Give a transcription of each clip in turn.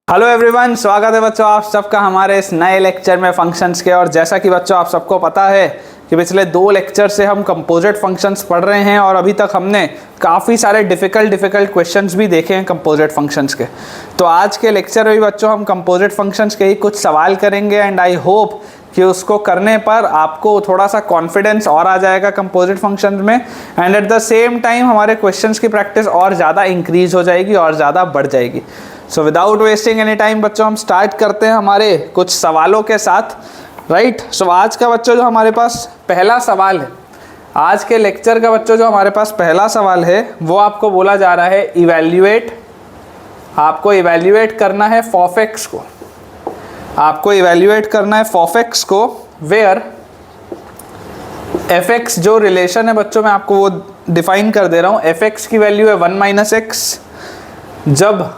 Hello everyone, स्वागत है बच्चों आप सबका हमारे इस नए लेक्चर में फंक्शंस के। और जैसा कि बच्चों आप सबको पता है कि पिछले 2 लेक्चर से हम कंपोजिट फंक्शंस पढ़ रहे हैं और अभी तक हमने काफ़ी सारे डिफ़िकल्ट क्वेश्चंस भी देखे हैं कंपोजिट फंक्शंस के। तो आज के लेक्चर में भी बच्चों हम कंपोजिट फंक्शंस के ही कुछ सवाल करेंगे एंड आई होप कि उसको करने पर आपको थोड़ा सा कॉन्फिडेंस और आ जाएगा कंपोजिट फंक्शन में and eight the same time हमारे क्वेश्चंस की प्रैक्टिस और ज़्यादा इंक्रीज हो जाएगी और ज़्यादा बढ़ जाएगी। So without wasting any time बच्चों हम स्टार्ट करते हैं हमारे कुछ सवालों के साथ, राइट। सो आज का बच्चों जो हमारे पास पहला सवाल है, आज के लेक्चर का बच्चों जो हमारे पास पहला सवाल है वो आपको बोला जा रहा है इवैल्यूएट। आपको इवैल्यूएट करना है फॉफ-एक्स को, आपको इवैल्यूएट करना है फॉफ-एक्स को वेयर एफ-एक्स जो रिलेशन है बच्चों मैं आपको वो डिफाइन कर दे रहा हूँ। एफ-एक्स की वैल्यू है 1 - x जब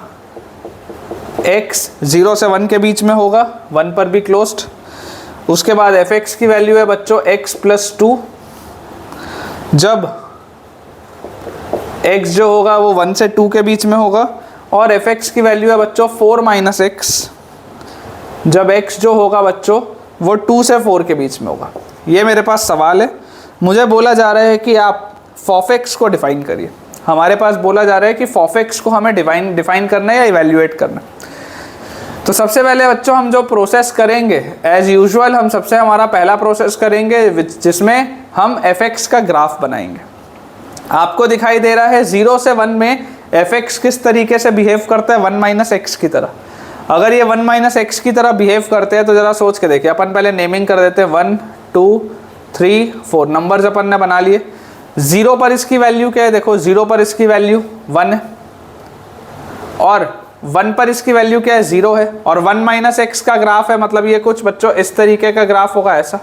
x 0 से 1 के बीच में होगा, 1 पर भी क्लोज्ड। उसके बाद f(x) की वैल्यू है बच्चों x + 2 जब x जो होगा वो 1 से 2 के बीच में होगा। और f(x) की वैल्यू है बच्चों 4 - x जब x जो होगा बच्चों वो 2 से 4 के बीच में होगा। ये मेरे पास सवाल है, मुझे बोला जा रहा है कि आप फॉफ-एक्स को डिफाइन करिए। हमारे पास बोला जा रहा है कि फॉफ-एक्स को हमें डिफाइन करना है या इवैल्यूएट करना है। तो सबसे पहले बच्चों हम जो प्रोसेस करेंगे एज यूजुअल, हम सबसे हमारा पहला प्रोसेस करेंगे जिसमें हम f(x) का ग्राफ बनाएंगे। आपको दिखाई दे रहा है 0 से 1 में f(x) किस तरीके से बिहेव करता है, 1 - x की तरह। अगर ये 1 - x की तरह बिहेव करते हैं तो ज़रा सोच के देखिए। अपन पहले नेमिंग कर देते हैं 1 2 3 4 नंबर्स अपन ने बना लिए। 0 पर इसकी वैल्यू क्या है, देखो 0 पर इसकी वैल्यू 1 है और 1 पर इसकी वैल्यू क्या है, 0 है। और 1 - x का ग्राफ है, मतलब ये कुछ बच्चों इस तरीके का ग्राफ होगा, ऐसा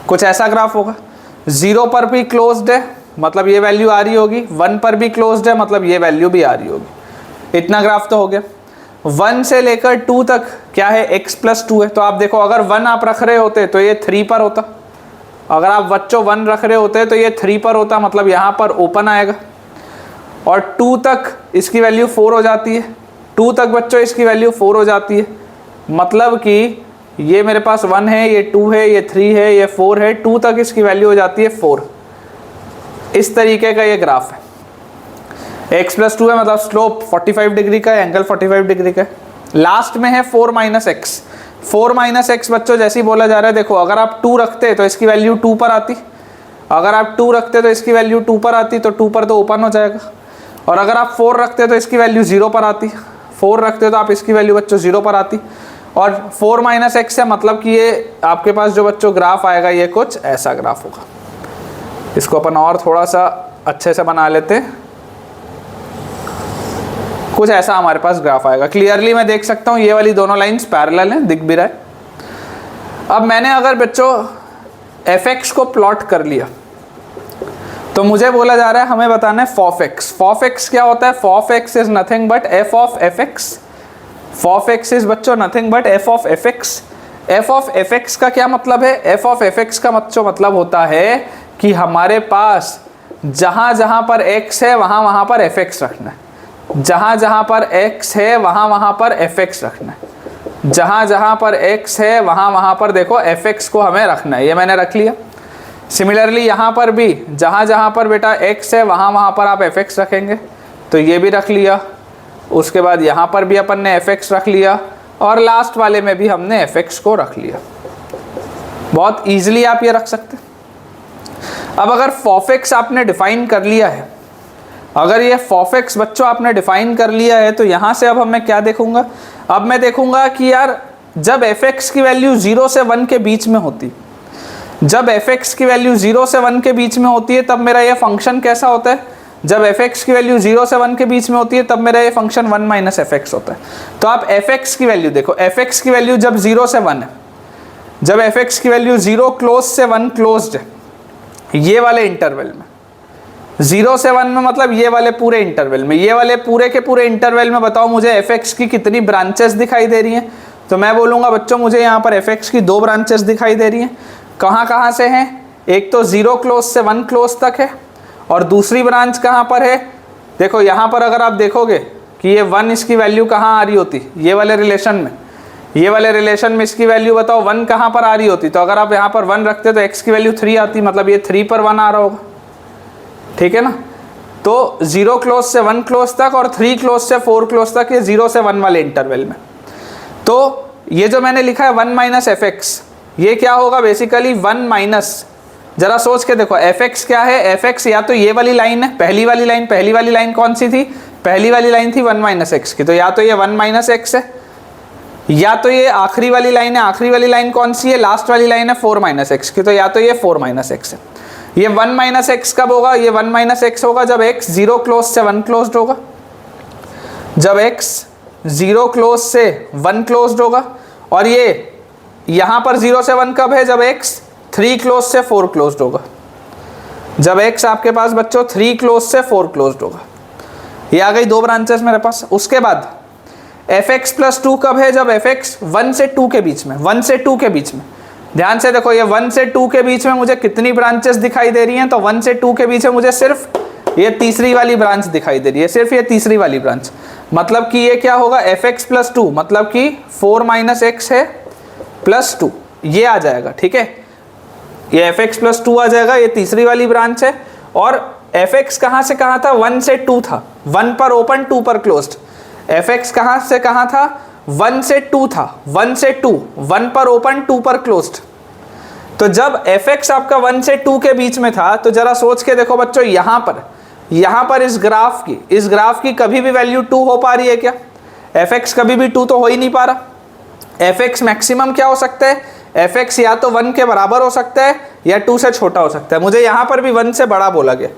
कुछ ऐसा ग्राफ होगा। 0 पर भी क्लोज्ड है मतलब ये वैल्यू आ रही होगी, 1 पर भी क्लोज्ड है मतलब ये वैल्यू भी आ रही होगी। इतना ग्राफ तो हो गया। 1 से लेकर 2 तक क्या है, x + 2 है। तो आप देखो अगर 1 आप रख रहे होते तो ये 3 पर होता, अगर आप बच्चों 1 रख रहे होते तो ये 3 पर होता, मतलब यहाँ पर ओपन आएगा। और 2 तक इसकी वैल्यू 4 हो जाती है, 2 तक बच्चों इसकी वैल्यू 4 हो जाती है, मतलब कि ये मेरे पास 1 है, ये 2 है, ये 3 है, ये 4 है, 2 तक इसकी वैल्यू हो जाती है 4। इस तरीके का ये ग्राफ है। x + 2 है मतलब स्लोप 45 डिग्री का है, एंगल 45 डिग्री का है। लास्ट में है 4 - x। 4 - x बच्चों जैसे ही बोला जा रहा है, देखो अगर आप 2 रखते तो इसकी वैल्यू 2 पर आती, अगर आप 2 रखते तो इसकी वैल्यू 2 पर आती, तो 2 पर तो ओपन हो जाएगा। और अगर आप 4 रखते तो इसकी वैल्यू 0 पर आती, 4 रखते तो आप इसकी वैल्यू बच्चों 0 पर आती। और 4 - x है मतलब कि ये आपके पास जो बच्चों ग्राफ आएगा ये कुछ ऐसा ग्राफ होगा। इसको अपन और थोड़ा सा अच्छे से बना लेते हैं, कुछ ऐसा हमारे पास ग्राफ आएगा। क्लियरली मैं देख सकता हूँ ये वाली दोनों लाइंस पैरेलल हैं, दिख भी रहा है। अब मैंने अगर बच्चों f(x) को प्लॉट कर लिया तो मुझे बोला जा रहा है हमें बताना है फॉफ-एक्स। फॉफ-एक्स क्या होता है, f of x is nothing but f(f)(x). F of x is बच्चों नथिंग बट f(f)(x). f(f)(x) का क्या मतलब है, f(f)(x) का मतलब होता है कि हमारे पास जहाँ जहाँ पर x है वहाँ वहाँ पर f(x) रखना है, जहाँ जहाँ पर x है वहाँ वहाँ पर f(x) रखना है, जहाँ जहाँ पर x है वहाँ वहाँ पर देखो f(x) को हमें रखना है। ये मैंने रख लिया। सिमिलरली यहाँ पर भी जहाँ जहाँ पर बेटा x है वहाँ वहाँ पर आप f(x) रखेंगे, तो ये भी रख लिया। उसके बाद यहाँ पर भी अपन ने f(x) रख लिया और लास्ट वाले में भी हमने f(x) को रख लिया। बहुत ईजिली आप ये रख सकते हैं। अब अगर फॉफ-एक्स आपने डिफाइन कर लिया है, अगर ये फॉफ-एक्स बच्चों आपने डिफाइन कर लिया है तो यहाँ से अब मैं क्या देखूंगा, अब मैं देखूंगा कि यार जब f(x) की वैल्यू 0 से 1 के बीच में होती, जब f(x) की वैल्यू 0 से 1 के बीच में होती है तब मेरा ये फंक्शन कैसा होता है, जब f(x) की वैल्यू 0 से 1 के बीच में होती है तब मेरा ये फंक्शन 1 - f(x) होता है। तो आप f(x) की वैल्यू देखो, f(x) की वैल्यू जब 0 से 1 है, जब f(x) की वैल्यू 0 क्लोज से 1 क्लोज्ड है, ये वाले इंटरवल में 0 से 1 में मतलब ये वाले पूरे इंटरवल में, ये वाले पूरे के पूरे इंटरवल में बताओ मुझे f(x) की कितनी ब्रांचेस दिखाई दे रही हैं। तो मैं बोलूँगा बच्चों मुझे यहाँ पर f(x) की 2 ब्रांचेस दिखाई दे रही हैं। कहाँ कहाँ से हैं, एक तो 0 क्लोज से 1 क्लोज तक है और दूसरी ब्रांच कहाँ पर है, देखो यहाँ पर अगर आप देखोगे कि ये 1 इसकी वैल्यू कहाँ आ रही होती, ये वाले रिलेशन में, ये वाले रिलेशन में इसकी वैल्यू बताओ 1 कहाँ पर आ रही होती। तो अगर आप यहाँ पर 1 रखते तो x की वैल्यू 3 आती, मतलब ये 3 पर 1 आ रहा होगा, ठीक है ना। तो 0 क्लोज से 1 क्लोज तक और 3 क्लोज से 4 क्लोज तक, ये 0 से 1 वाले इंटरवल में। तो ये जो मैंने लिखा है 1 माइनस एफ एक्स, ये क्या होगा बेसिकली 1 माइनस, जरा सोच के देखो एफ एक्स क्या है। एफ एक्स या तो ये वाली लाइन है, पहली वाली लाइन कौन सी थी, पहली वाली लाइन थी 1 माइनस एक्स की, तो या तो ये 1 माइनस एक्स है, या तो ये आखिरी वाली लाइन है, आखिरी वाली लाइन कौन सी है, लास्ट वाली लाइन है 4 माइनस एक्स की, तो या तो ये 4 माइनस एक्स है। ये 1 माइनस एक्स कब होगा, ये 1 माइनस एक्स होगा जब x 0 क्लोज से 1 क्लोज्ड होगा, जब x 0 क्लोज से 1 क्लोज्ड होगा। और ये यहाँ पर 0 से 1 कब है, जब x 3 क्लोज से 4 क्लोज्ड होगा, जब x आपके पास बच्चों 3 क्लोज से 4 क्लोज्ड होगा। ये आ गई 2 ब्रांचेस मेरे पास। उसके बाद एफ एक्स प्लस 2 कब है, जब एफ एक्स 1 से 2 के बीच में, 1 से 2 के बीच में। ध्यान से देखो, ये 1 से 2 के बीच में मुझे कितनी ब्रांचेस दिखाई दे रही हैं, तो 1 से 2 के बीच में मुझे सिर्फ ये तीसरी वाली ब्रांच दिखाई दे रही है, सिर्फ ये तीसरी वाली ब्रांच। मतलब कि ये क्या होगा, एफ एक्स प्लस 2, मतलब कि 4 माइनस एक्स है प्लस 2, ये आ जाएगा, ठीक है। ये एफ एक्स प्लस 2 आ जाएगा, ये तीसरी वाली ब्रांच है। और एफ एक्स कहाँ से कहाँ था, 1 से 2 था, 1 पर ओपन 2 पर क्लोज्ड। एफ एक्स कहाँ से कहाँ था, 1 से 2 था, 1 से 2, 1 पर ओपन 2 पर क्लोज्ड। तो जब एफ एक्स आपका 1 से 2 के बीच में था, तो जरा सोच के देखो बच्चों, यहाँ पर इस ग्राफ की कभी भी वैल्यू 2 हो पा रही है क्या, एफ एक्स कभी भी 2 तो हो ही नहीं पा रहा। एफ एक्स मैक्सिमम क्या हो सकता है, एफ एक्स या तो 1 के बराबर हो सकता है या 2 से छोटा हो सकता है। मुझे यहाँ पर भी 1 से बड़ा बोला गया,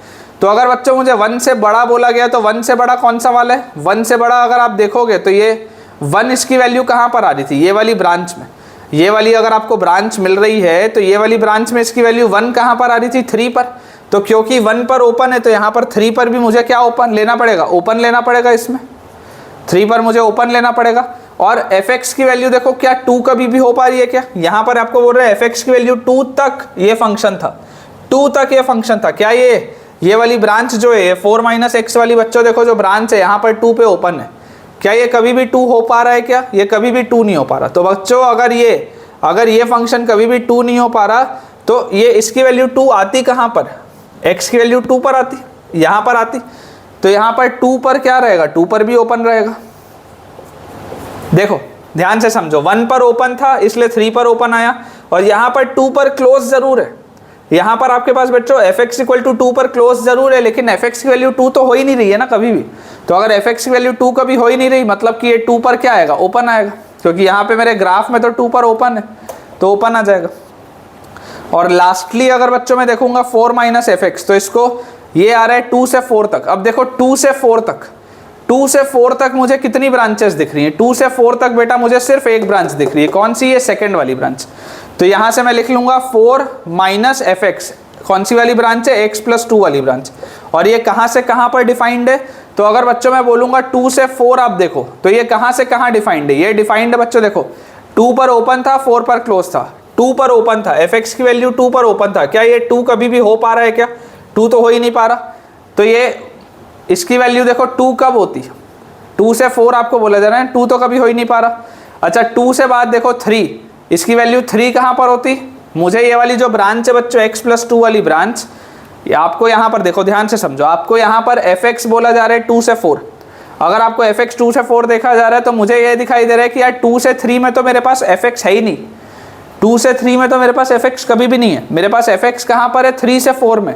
तो अगर बच्चों मुझे 1 से बड़ा बोला गया, तो 1 से बड़ा कौन सा वाला है, 1 से बड़ा अगर आप देखोगे तो ये 1 इसकी वैल्यू कहाँ पर आ रही थी, ये वाली ब्रांच में। ये वाली अगर आपको ब्रांच मिल रही है तो ये वाली ब्रांच में इसकी वैल्यू 1 कहाँ पर आ रही थी, 3 पर। तो क्योंकि 1 पर ओपन है तो यहाँ पर 3 पर भी मुझे क्या ओपन लेना पड़ेगा, ओपन लेना पड़ेगा, इसमें 3 पर मुझे ओपन लेना पड़ेगा। और एफ एक्स की वैल्यू देखो, क्या 2 कभी भी हो पा रही है क्या, यहाँ पर आपको बोल रहे हैं एफ एक्स की वैल्यू 2 तक ये फंक्शन था, 2 तक ये फंक्शन था। क्या ये वाली ब्रांच जो है 4 माइनस एक्स वाली, बच्चों देखो जो ब्रांच है यहाँ पर 2 पे ओपन है, क्या ये कभी भी 2 हो पा रहा है क्या, ये कभी भी 2 नहीं हो पा रहा। तो बच्चों अगर ये फंक्शन कभी भी 2 नहीं हो पा रहा, तो ये इसकी वैल्यू 2 आती कहाँ पर, x की वैल्यू 2 पर आती, यहाँ पर आती। तो यहाँ पर 2 पर क्या रहेगा, 2 पर भी ओपन रहेगा। देखो ध्यान से समझो, 1 पर ओपन था इसलिए 3 पर ओपन आया, और यहाँ पर 2 पर क्लोज जरूर है। यहाँ पर आपके पास बच्चों एफ एक्स इक्वल टू 2 पर क्लोज जरूर है, लेकिन एफ एक्स की वैल्यू 2 तो हो ही नहीं रही है ना कभी भी। तो अगर एफ एक्स की वैल्यू 2 कभी हो ही नहीं रही, मतलब कि ये 2 पर क्या आएगा, ओपन आएगा, क्योंकि यहाँ पे मेरे ग्राफ में तो 2 पर ओपन है, तो ओपन आ जाएगा। और लास्टली अगर बच्चों मैं देखूंगा 4 माइनस एफ एक्स, तो इसको ये आ रहा है 2 से 4 तक। अब देखो 2 से 4 तक मुझे कितनी ब्रांचेस दिख रही हैं, 2 से 4 तक बेटा मुझे सिर्फ एक ब्रांच दिख रही है, कौन सी, ये सेकंड वाली ब्रांच। तो यहाँ से मैं लिख लूंगा 4 माइनस एफ एक्स, कौन सी वाली ब्रांच है, x प्लस 2 वाली ब्रांच। और ये कहाँ से कहाँ पर डिफाइंड है, तो अगर बच्चों मैं बोलूंगा 2 से 4 आप देखो, तो ये कहाँ से कहाँ डिफाइंड है, ये डिफाइंड है बच्चों देखो, 2 पर ओपन था, 4 पर क्लोज था, 2 पर ओपन था, एफ एक्स की वैल्यू 2 पर ओपन था। क्या ये 2 कभी भी हो पा रहा है क्या, 2 तो हो ही नहीं पा रहा। तो ये इसकी वैल्यू देखो 2 कब होती, 2 से 4 आपको बोला जा रहा है, 2 तो कभी हो ही नहीं पा रहा। अच्छा 2 से बाद देखो 3, इसकी वैल्यू 3 कहाँ पर होती, मुझे ये वाली जो ब्रांच है बच्चों x प्लस 2 वाली ब्रांच, आपको यहाँ पर देखो ध्यान से समझो, आपको यहाँ पर एफ एक्स बोला जा रहा है 2 से 4। अगर आपको एफ एक्स 2 से 4 देखा जा रहा है, तो मुझे ये दिखाई दे रहा है कि यार 2 से 3 में तो मेरे पास एफ एक्स है ही नहीं, 2 से 3 में तो मेरे पास एफ एक्स कभी भी नहीं है, मेरे पास एफ एक्स कहाँ पर है, 3 से 4 में।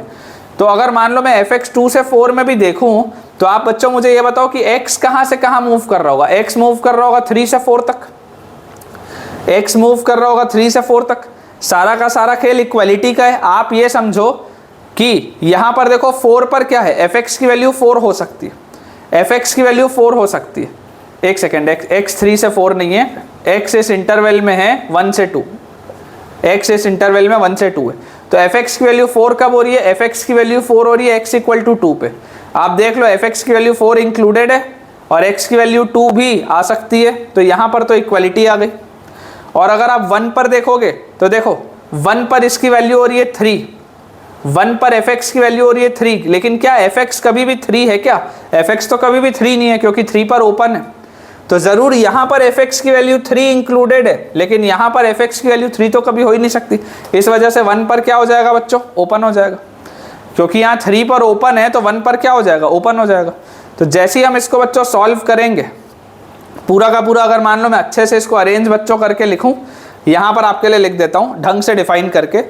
तो अगर मान लो मैं एफ एक्स 2 से 4 में भी देखूँ, तो आप बच्चों मुझे ये बताओ कि x कहाँ से कहाँ मूव कर रहा होगा, x मूव कर रहा होगा 3 से 4 तक, x मूव कर रहा होगा 3 से 4 तक। सारा का सारा खेल इक्वालिटी का है। आप ये समझो कि यहाँ पर देखो 4 पर क्या है, fx की वैल्यू 4 हो सकती है, fx की वैल्यू 4 हो सकती है। एक सेकेंड, x 3 से 4 नहीं है, x इस इंटरवल में है 1 से 2, x इस इंटरवल में 1 से 2 है। तो fx की वैल्यू 4 कब हो रही है, fx की वैल्यू 4 हो रही है x इक्वल टू 2 पे। आप देख लो fx की वैल्यू 4 इंक्लूडेड है और x की वैल्यू 2 भी आ सकती है, तो यहाँ पर तो इक्वालिटी आ गई। और अगर आप 1 पर देखोगे तो देखो 1 पर इसकी वैल्यू हो रही है 3, 1 पर fx की वैल्यू हो रही है 3, लेकिन क्या fx कभी भी 3 है क्या? fx तो कभी भी 3 नहीं है क्योंकि 3 पर ओपन है, तो जरूर यहां पर fx की वैल्यू 3 इंक्लूडेड है, लेकिन यहां पर fx की वैल्यू 3 तो कभी हो ही नहीं सकती। इस वजह से 1 पर क्या हो जाएगा बच्चों? ओपन हो जाएगा, क्योंकि यहाँ 3 पर ओपन है तो 1 पर क्या हो जाएगा? ओपन हो जाएगा। तो जैसे ही हम इसको बच्चों सॉल्व करेंगे, पूरा का पूरा अगर मान लो मैं अच्छे से इसको अरेंज बच्चों करके लिखूं, यहाँ पर आपके लिए लिख देता हूँ ढंग से डिफाइन करके,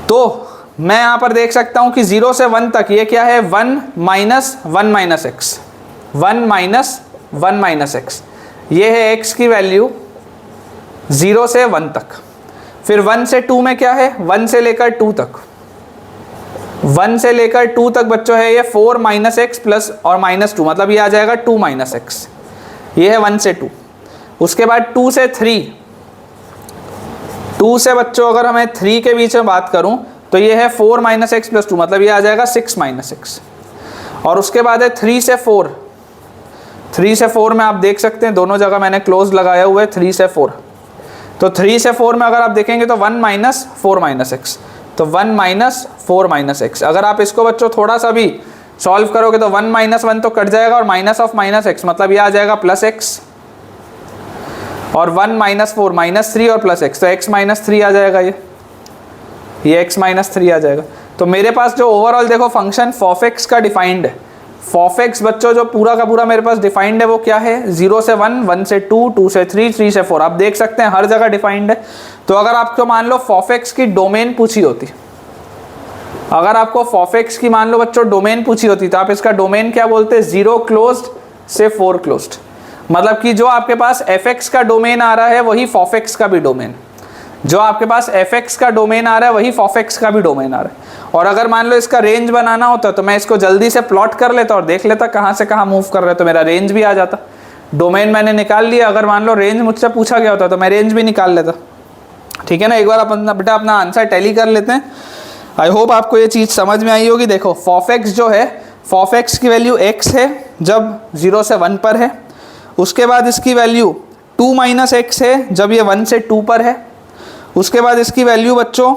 तो मैं यहाँ पर देख सकता हूँ कि 0 से 1 तक ये क्या है? 1 minus 1 minus x, 1 minus 1 minus x, ये है x की वैल्यू 0 से 1 तक। फिर 1 से 2 में क्या है? 1 से लेकर 2 तक, 1 से लेकर 2 तक बच्चों है ये 4 माइनस एक्स प्लस और माइनस 2, मतलब ये आ जाएगा 2 माइनस एक्स, ये है 1 से 2। उसके बाद 2 से 3, 2 से बच्चों अगर हमें 3 के बीच में बात करूं तो ये है 4 माइनस एक्स प्लस 2, मतलब ये आ जाएगा 6 माइनस एक्स। और उसके बाद है 3 से 4, 3 से 4 में आप देख सकते हैं दोनों जगह मैंने क्लोज लगाया हुआ है 3 से 4, तो 3 से 4 में अगर आप देखेंगे तो 1 माइनस 4 माइनस एक्स, तो 1 माइनस 4 माइनस एक्स। अगर आप इसको बच्चों थोड़ा सा भी सॉल्व करोगे तो 1 माइनस 1 तो कट जाएगा और माइनस ऑफ माइनस एक्स, मतलब ये आ जाएगा प्लस एक्स, और 1 माइनस 4 माइनस 3 और प्लस एक्स, तो x माइनस 3 आ जाएगा, ये x माइनस 3 आ जाएगा। तो मेरे पास जो ओवरऑल देखो फंक्शन fofx का डिफाइंड है, fofx बच्चों जो पूरा का पूरा मेरे पास डिफाइंड है वो क्या है? 0 से 1, 1 से 2, 2 से 3, 3 से 4, आप देख सकते हैं हर जगह डिफाइंड है। तो अगर आपको मान लो fofx की डोमेन पूछी होती, अगर आपको fofx की मान लो बच्चों डोमेन पूछी होती तो आप इसका डोमेन क्या बोलते हैं? 0 क्लोज्ड से 4 क्लोज्ड, मतलब कि जो आपके पास fx का डोमेन आ रहा है वही fofx का भी डोमेन, जो आपके पास fx का डोमेन आ रहा है वही fofx का भी डोमेन आ रहा है। और अगर मान लो इसका रेंज बनाना होता तो मैं इसको जल्दी से प्लॉट कर लेता और देख लेता कहाँ से कहाँ मूव कर रहे, तो मेरा रेंज भी आ जाता। डोमेन मैंने निकाल लिया, अगर मान लो रेंज मुझसे पूछा गया होता तो मैं रेंज भी निकाल लेता। ठीक है ना, एक बार अपना बेटा अपना आंसर टैली कर लेते हैं। आई होप आपको ये चीज़ समझ में आई होगी। देखो fofx जो है, fofx की वैल्यू x है जब 0 से 1 पर है, उसके बाद इसकी वैल्यू 2 माइनस एक्स है जब ये 1 से 2 पर है, उसके बाद इसकी वैल्यू बच्चों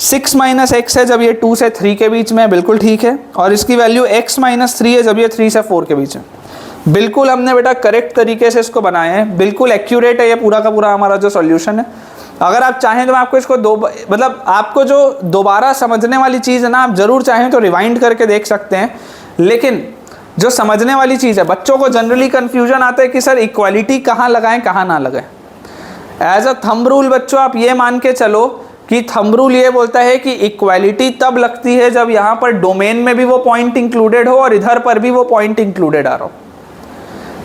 6 माइनस एक्स है जब ये 2 से 3 के बीच में है, बिल्कुल ठीक है, और इसकी वैल्यू x माइनस 3 है जब ये 3 से 4 के बीच में। बिल्कुल हमने बेटा करेक्ट तरीके से इसको बनाया है, बिल्कुल एक्यूरेट है ये पूरा का पूरा हमारा जो सॉल्यूशन है। अगर आप चाहें तो मैं आपको इसको मतलब आपको जो दोबारा समझने वाली चीज़ है ना, आप ज़रूर चाहें तो रिवाइंड करके देख सकते हैं, लेकिन जो समझने वाली चीज़ है, बच्चों को जनरली कन्फ्यूजन आता है कि सर इक्वालिटी कहाँ लगाएं कहाँ ना लगाएं। एज अ थंब रूल बच्चों आप ये मान के चलो कि थंब रूल ये बोलता है कि इक्वालिटी तब लगती है जब यहाँ पर डोमेन में भी वो पॉइंट इंक्लूडेड हो और इधर पर भी वो पॉइंट इंक्लूडेड आ रहा हो।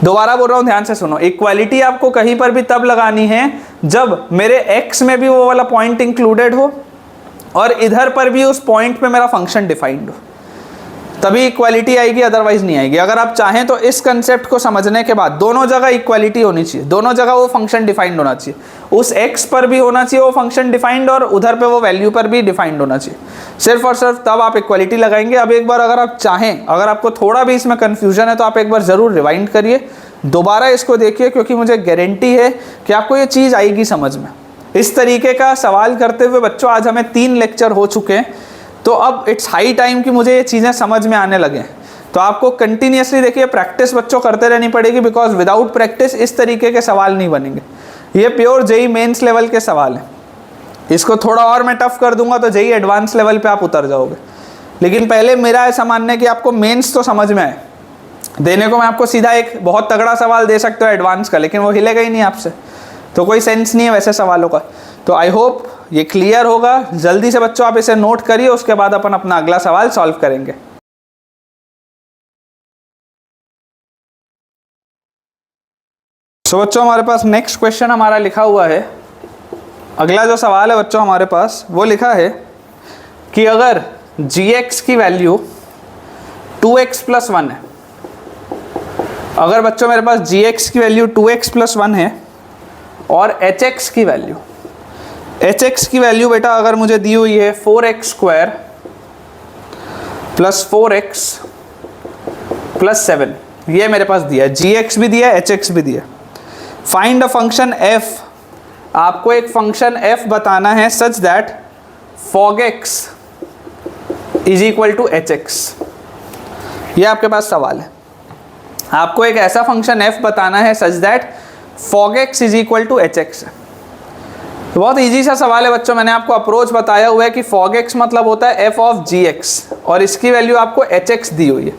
दोबारा बोल रहा हूँ, ध्यान से सुनो, इक्वालिटी आपको कहीं पर भी तब लगानी है जब मेरे x में भी वो वाला पॉइंट इंक्लूडेड हो और इधर पर भी उस पॉइंट पे मेरा फंक्शन डिफाइंड हो, तभी इक्वालिटी आएगी, अदरवाइज नहीं आएगी। अगर आप चाहें तो इस कंसेप्ट को समझने के बाद दोनों जगह इक्वालिटी होनी चाहिए, दोनों जगह वो फंक्शन डिफाइंड होना चाहिए, उस x पर भी होना चाहिए वो फंक्शन डिफाइंड और उधर पे वो वैल्यू पर भी डिफाइंड होना चाहिए, सिर्फ और सिर्फ तब आप इक्वालिटी लगाएंगे। अब एक बार अगर आप चाहें, अगर आपको थोड़ा भी इसमें कन्फ्यूजन है तो आप एक बार ज़रूर रिवाइंड करिए, दोबारा इसको देखिए, क्योंकि मुझे गारंटी है कि आपको ये चीज़ आएगी समझ में। इस तरीके का सवाल करते हुए बच्चों आज हमें 3 लेक्चर हो चुके हैं, तो अब इट्स हाई टाइम कि मुझे ये चीज़ें समझ में आने लगे। तो आपको कंटिन्यूसली देखिए प्रैक्टिस बच्चों करते रहनी पड़ेगी, बिकॉज विदाउट प्रैक्टिस इस तरीके के सवाल नहीं बनेंगे। ये प्योर जेई मेंस लेवल के सवाल हैं, इसको थोड़ा और मैं टफ कर दूंगा तो जेई एडवांस लेवल पे आप उतर जाओगे, लेकिन पहले मेरा ऐसा मानना है कि आपको मेंस तो समझ में आए। देने को मैं आपको सीधा एक बहुत तगड़ा सवाल दे सकता हूँ एडवांस का, लेकिन वो हिलेगा ही नहीं आपसे, तो कोई सेंस नहीं है वैसे सवालों का। तो आई होप ये क्लियर होगा। जल्दी से बच्चों आप इसे नोट करिए, उसके बाद अपन अपना अगला सवाल सॉल्व करेंगे। तो बच्चों हमारे पास नेक्स्ट क्वेश्चन हमारा लिखा हुआ है, अगला जो सवाल है बच्चों हमारे पास वो लिखा है कि अगर gx की वैल्यू 2x + 1 है, अगर बच्चों मेरे पास gx की वैल्यू 2x + 1 है और hx की वैल्यू बेटा अगर मुझे दी हुई है 4x² + 4x + 7, ये मेरे पास दिया है, gx भी दिया है hx भी दिया है। फाइंड अ फंक्शन f, आपको एक फंक्शन f बताना है such that fog x is equal to H X. ये आपके पास सवाल है, आपको एक ऐसा फंक्शन f बताना है such that fog x is equal to H X. तो बहुत इजी सा सवाल है बच्चों, मैंने आपको अप्रोच बताया हुआ है कि fog x मतलब होता है f ऑफ जी एक्स, और इसकी वैल्यू आपको एच एक्स दी हुई है।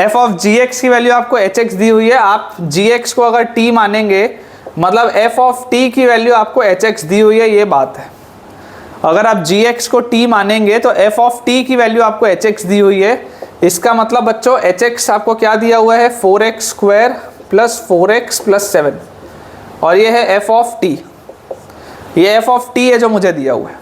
f ऑफ जी एक्स की वैल्यू आपको एच एक्स दी हुई है, आप जी एक्स को अगर t मानेंगे मतलब f ऑफ t की वैल्यू आपको एच एक्स दी हुई है, ये बात है। अगर आप जी एक्स को t मानेंगे तो f ऑफ t की वैल्यू आपको एच एक्स दी हुई है, इसका मतलब बच्चों एच एक्स आपको क्या दिया हुआ है 4x square plus 4x plus 7, और ये है f ऑफ t, ये f ऑफ t है जो मुझे दिया हुआ है,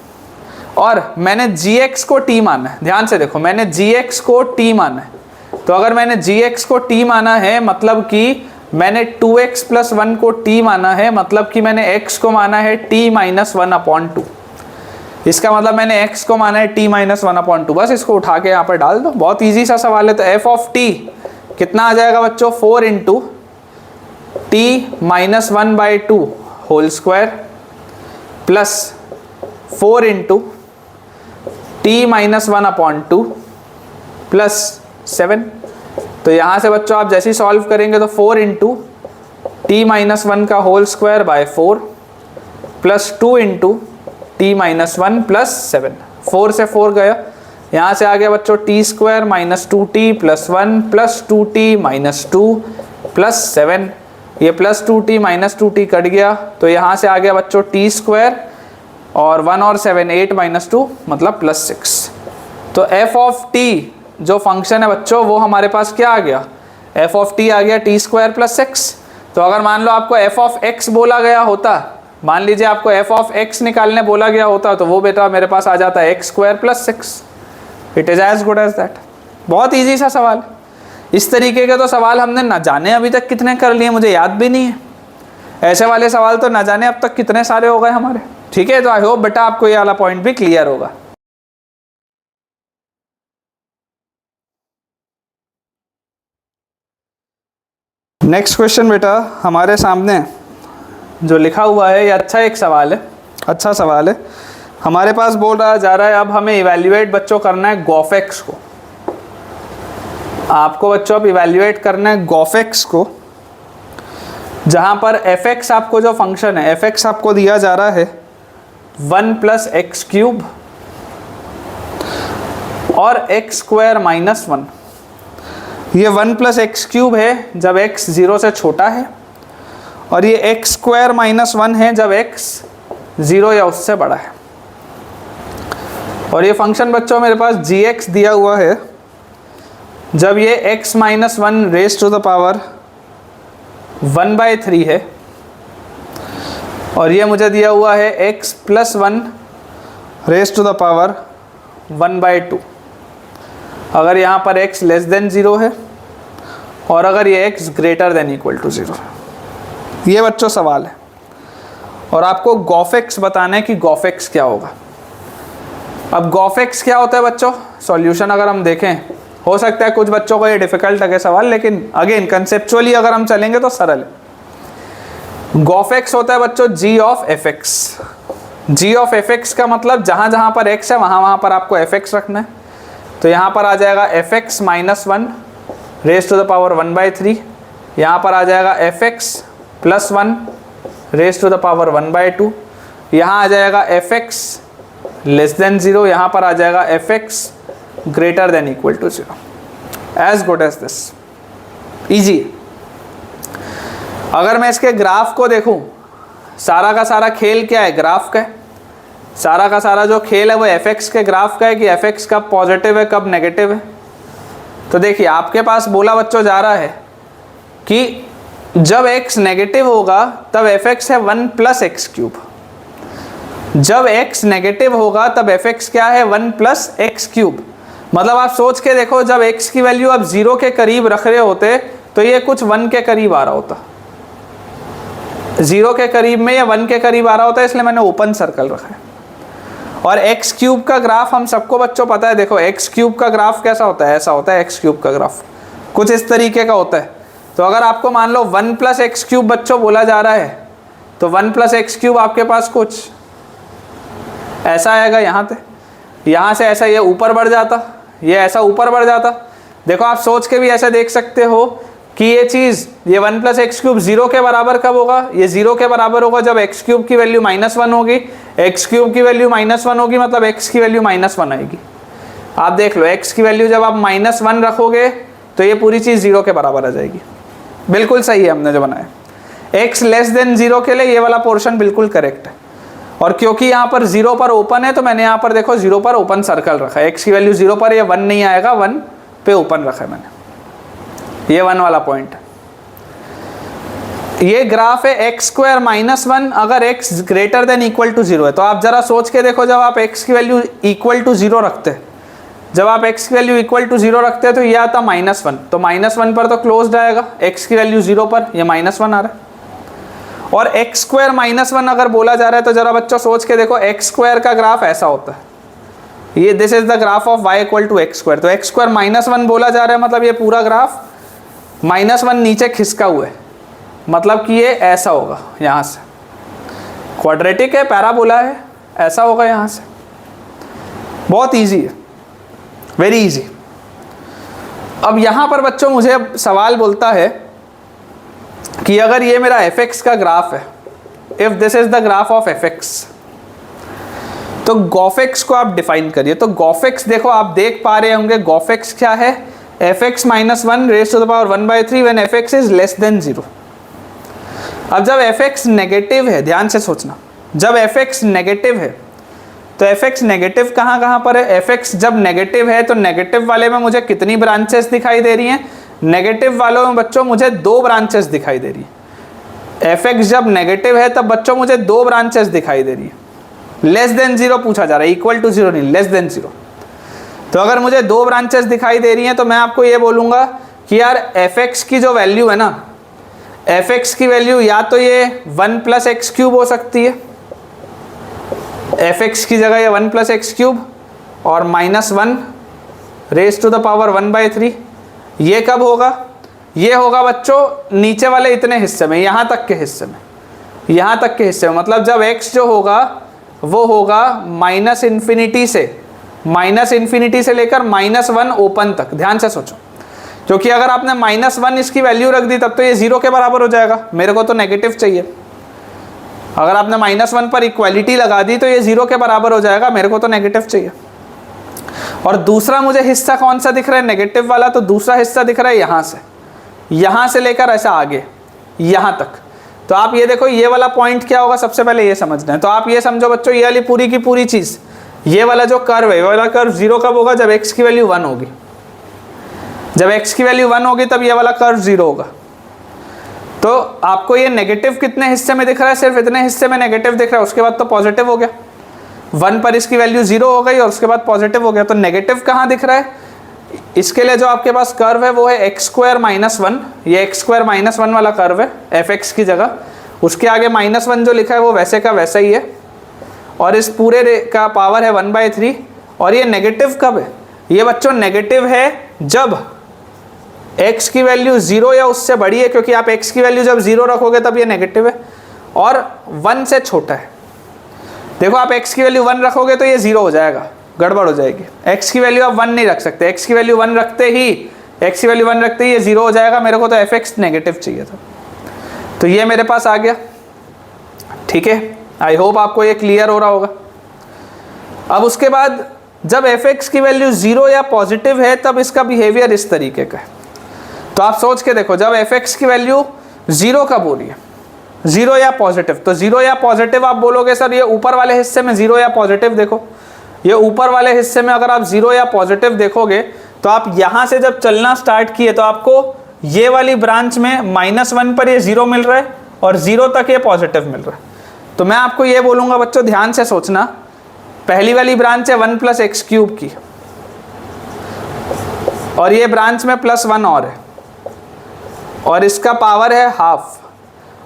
और मैंने gx को t माना है। ध्यान से देखो, मैंने gx को t माना है, तो अगर मैंने gx को t माना है मतलब कि मैंने 2x प्लस 1 को t माना है, मतलब कि मैंने x को माना है t माइनस 1/2। इसका मतलब मैंने x को माना है t माइनस 1/2। बस इसको उठा के यहाँ पर डाल दो, बहुत इजी सा सवाल है। तो f ऑफ t कितना आ जाएगा बच्चों 4 into t minus 1/2 whole square plus 4 into t minus 1/2 plus 7। तो यहाँ से बच्चों आप जैसे ही सॉल्व करेंगे तो 4 इंटू टी माइनस 1 का whole square by 4 plus 2 into T minus 1 plus 7। 4 से 4 गया, यहाँ से आ गया बच्चों T square minus 2t plus 1 plus 2t minus 2 plus 7। ये plus 2t minus 2t cut गया, तो यहाँ से आ गया बच्चों टी स्क्वायर और 1 और 7 8 माइनस 2 मतलब प्लस 6। तो f ऑफ t जो फंक्शन है बच्चों वो हमारे पास क्या आ गया, f ऑफ t आ गया टी स्क्वायर प्लस 6। तो अगर मान लो आपको f ऑफ x बोला गया होता, मान लीजिए आपको f ऑफ x निकालने बोला गया होता, तो वो बेटा मेरे पास आ जाता है x square plus 6। It is as good as that. बहुत इजी सा सवाल। इस तरीके के तो सवाल हमने ना जाने अभी तक कितने कर लिए, मुझे याद भी नहीं है। ऐसे वाले सवाल तो ना जाने अब तक कितने सारे हो गए हमारे। ठीक है, तो आई होप बेटा आपको ये वाला पॉइंट भी क्लियर होगा। नेक्स्ट क्वेश्चन बेटा हमारे सामने जो लिखा हुआ है ये अच्छा एक सवाल है, अच्छा सवाल है। हमारे पास बोल रहा जा रहा है अब हमें इवैल्यूएट बच्चों करना है गोफेक्स को। आपको बच्चों अब इवैल्यूएट करना है गोफेक्स को, जहां पर एफ एक्स आपको जो फंक्शन है एफ एक्स आपको दिया जा रहा है 1 प्लस एक्स क्यूब और एक्स स्क्वायर माइनस 1। ये 1 प्लस एक्स क्यूब है जब x 0 से छोटा है, और ये एक्स स्क्वायर माइनस 1 है जब x 0 या उससे बड़ा है। और ये फंक्शन बच्चों मेरे पास gx दिया हुआ है जब ये x minus 1 raise to the power 1/3 है, और ये मुझे दिया हुआ है x plus 1 raise to the power 1/2। अगर यहाँ पर x लेस देन 0 है और अगर ये x greater than equal to 0 है। ये बच्चों सवाल है, और आपको गोफेक्स बताना है कि गोफेक्स क्या होगा। अब गोफेक्स क्या होता है बच्चों, सॉल्यूशन अगर हम देखें, हो सकता है कुछ बच्चों को ये डिफिकल्ट लगे सवाल, लेकिन अगेन कंसेप्चुअली अगर हम चलेंगे तो सरल है। गोफेक्स होता है बच्चों g of F x. g of F x का मतलब जहाँ जहाँ पर x है वहाँ वहाँ पर आपको एफ एक्स रखना है। तो यहाँ पर आ जाएगा F X minus 1 raise to the power 1/3, यहाँ पर आ जाएगा F X plus 1 raise to the power 1/2, यहाँ आ जाएगा एफ एक्स लेस देन 0, यहाँ पर आ जाएगा F X greater than equal to 0। As good as this, easy. अगर मैं इसके ग्राफ को देखूं, सारा का सारा खेल क्या है, ग्राफ का है। सारा का सारा जो खेल है वो एफ एक्स के ग्राफ का है कि एफ एक्स कब पॉजिटिव है कब नेगेटिव है। तो देखिए आपके पास बोला बच्चों जा रहा है कि जब x नेगेटिव होगा तब एफ एक्स है 1 प्लस एक्स क्यूब। जब x नेगेटिव होगा तब एफ एक्स क्या है 1 प्लस एक्स क्यूब। मतलब आप सोच के देखो, जब x की वैल्यू आप 0 के करीब रख रहे होते तो ये कुछ 1 के करीब आ रहा होता। 0 के करीब में या 1 के करीब आ रहा होता है, इसलिए मैंने ओपन सर्कल रखा है। और एक्स क्यूब का ग्राफ हम सबको बच्चों पता है। देखो एक्स क्यूब का ग्राफ कैसा होता है, ऐसा होता है एक्स क्यूब का ग्राफ, कुछ इस तरीके का होता है। तो अगर आपको मान लो 1 प्लस एक्स क्यूब बच्चों बोला जा रहा है, तो 1 प्लस एक्स क्यूब आपके पास कुछ ऐसा आएगा यहाँ पे। यहाँ से ऐसा ये ऊपर बढ़ जाता, ये ऐसा ऊपर बढ़ जाता। देखो आप सोच के भी ऐसा देख सकते हो कि ये चीज़, ये 1 + x³ 0 के बराबर कब होगा? ये 0 के बराबर होगा जब x³ की वैल्यू -1 होगी। x³ की वैल्यू -1 होगी मतलब x की वैल्यू -1 आएगी। आप देख लो x की वैल्यू जब आप -1 रखोगे तो ये पूरी चीज़ 0 के बराबर आ जाएगी। बिल्कुल सही है हमने जो बनाया। x < 0 के लिए ये वाला पोर्शन बिल्कुल करेक्ट है। और क्योंकि यहाँ पर 0 पर ओपन है तो मैंने यहाँ पर देखो 0 पर ओपन सर्कल रखा है। x की वैल्यू 0 पर, ये 1 नहीं आएगा, 1 पे ओपन रखा है मैंने, ये 1 वाला पॉइंट है। ये ग्राफ है x² - 1 अगर x > 0 है। तो आप जरा सोच के देखो, जब आप x की वैल्यू = 0 रखते हैं, जब आप x की वैल्यू = 0 रखते हैं तो ये आता -1, तो -1 पर तो क्लोज्ड आएगा, x की वैल्यू 0 पर, ये -1 आ रहा है। और x² - 1 अगर बोला जा रहा है तो जरा बच्चों सोच के देखो, x² का ग्राफ ऐसा होता है, ये this is the graph of y = x²। तो x² - 1 बोला जा रहा है मतलब ये पूरा ग्राफ -1 नीचे खिसका हुआ है, मतलब कि ये ऐसा होगा, यहाँ से क्वाड्रेटिक है, पैराबोला है, ऐसा होगा यहाँ से। बहुत इजी है, वेरी इजी। अब यहाँ पर बच्चों मुझे सवाल बोलता है कि अगर ये मेरा fx का ग्राफ है, if this is the graph of fx, तो gofx को आप डिफाइन करिए। तो gofx देखो आप देख पा रहे होंगे, gofx क्या है? fx - 1 raised to the power 1/3 when fx is less than 0। अब जब fx नेगेटिव है, ध्यान से सोचना, जब fx नेगेटिव है तो fx नेगेटिव कहाँ कहाँ पर है? fx जब नेगेटिव है तो नेगेटिव वाले में मुझे कितनी ब्रांचेस दिखाई दे रही हैं? नेगेटिव वालों में बच्चों मुझे 2 ब्रांचेस दिखाई दे रही है। fx जब नेगेटिव है तब बच्चों मुझे 2 ब्रांचेस दिखाई दे रही है। लेस देन 0 पूछा जा रहा है, = 0 नहीं, लेस देन 0। तो अगर मुझे 2 ब्रांचेस दिखाई दे रही हैं तो मैं आपको ये बोलूँगा कि यार fx की जो वैल्यू है ना, fx की वैल्यू या तो ये 1 + x³ हो सकती है, fx की जगह ये 1 + x³ और -1 raised to the power 1/3। ये कब होगा? ये होगा बच्चों नीचे वाले इतने हिस्से में, यहाँ तक के हिस्से में, यहाँ तक के हिस्से में, मतलब जब x जो होगा वो होगा -∞ से लेकर -1 ओपन तक। ध्यान से सोचो, क्योंकि अगर आपने -1 इसकी वैल्यू रख दी तब तो ये 0 के बराबर हो जाएगा, मेरे को तो नेगेटिव चाहिए। अगर आपने -1 पर इक्वालिटी लगा दी तो ये 0 के बराबर हो जाएगा, मेरे को तो नेगेटिव चाहिए। और दूसरा मुझे हिस्सा कौन सा दिख रहा है? नेगेटिव वाला। तो दूसरा हिस्सा दिख रहा है यहाँ से लेकर ऐसा आगे यहाँ तक। तो आप ये देखो, ये वाला पॉइंट क्या होगा, सबसे पहले ये समझना है। तो आप ये समझो बच्चों, ये वाली पूरी की पूरी चीज़, ये वाला जो कर्व है, ये वाला कर्व 0 कब होगा? जब x की वैल्यू 1 होगी। जब x की वैल्यू 1 होगी तब ये वाला कर्व 0 होगा। तो आपको ये नेगेटिव कितने हिस्से में दिख रहा है? सिर्फ इतने हिस्से में नेगेटिव दिख रहा है, उसके बाद तो पॉजिटिव हो गया। 1 पर इसकी वैल्यू 0 हो गई और उसके बाद पॉजिटिव हो गया। तो नेगेटिव कहाँ दिख रहा है? इसके लिए जो आपके पास कर्व है वो है x² - 1, ये x² - 1 वाला कर्व है fx की जगह। उसके आगे -1 जो लिखा है वो वैसे का वैसा ही है, और इस पूरे का पावर है 1/3। और ये नेगेटिव कब है? ये बच्चों नेगेटिव है जब x की वैल्यू 0 या उससे बड़ी है, क्योंकि आप x की वैल्यू जब 0 रखोगे तब ये नेगेटिव है, और 1 से छोटा है। देखो आप x की वैल्यू 1 रखोगे तो ये 0 हो जाएगा, गड़बड़ हो जाएगी। x की वैल्यू आप 1 नहीं रख सकते, x की वैल्यू 1 रखते ही ये 0 हो जाएगा। मेरे को तो fx नेगेटिव चाहिए था, तो ये मेरे पास आ गया। ठीक है, आई होप आपको ये क्लियर हो रहा होगा। अब उसके बाद जब fx की वैल्यू 0 या पॉजिटिव है तब इसका बिहेवियर इस तरीके का है। तो आप सोच के देखो, जब fx की वैल्यू 0 कब हो रही है? 0 या पॉजिटिव। तो 0 या पॉजिटिव आप बोलोगे सर ये ऊपर वाले हिस्से में 0 या पॉजिटिव देखो, ये ऊपर वाले हिस्से में अगर आप 0 या पॉजिटिव देखोगे तो आप यहाँ से जब चलना स्टार्ट किए तो आपको ये वाली ब्रांच में -1 पर ये 0 मिल रहा है और 0 तक ये पॉजिटिव मिल रहा है। तो मैं आपको ये बोलूँगा बच्चों, ध्यान से सोचना, पहली वाली ब्रांच है 1 + x³ की, और ये ब्रांच में +1 और है, और इसका पावर है ½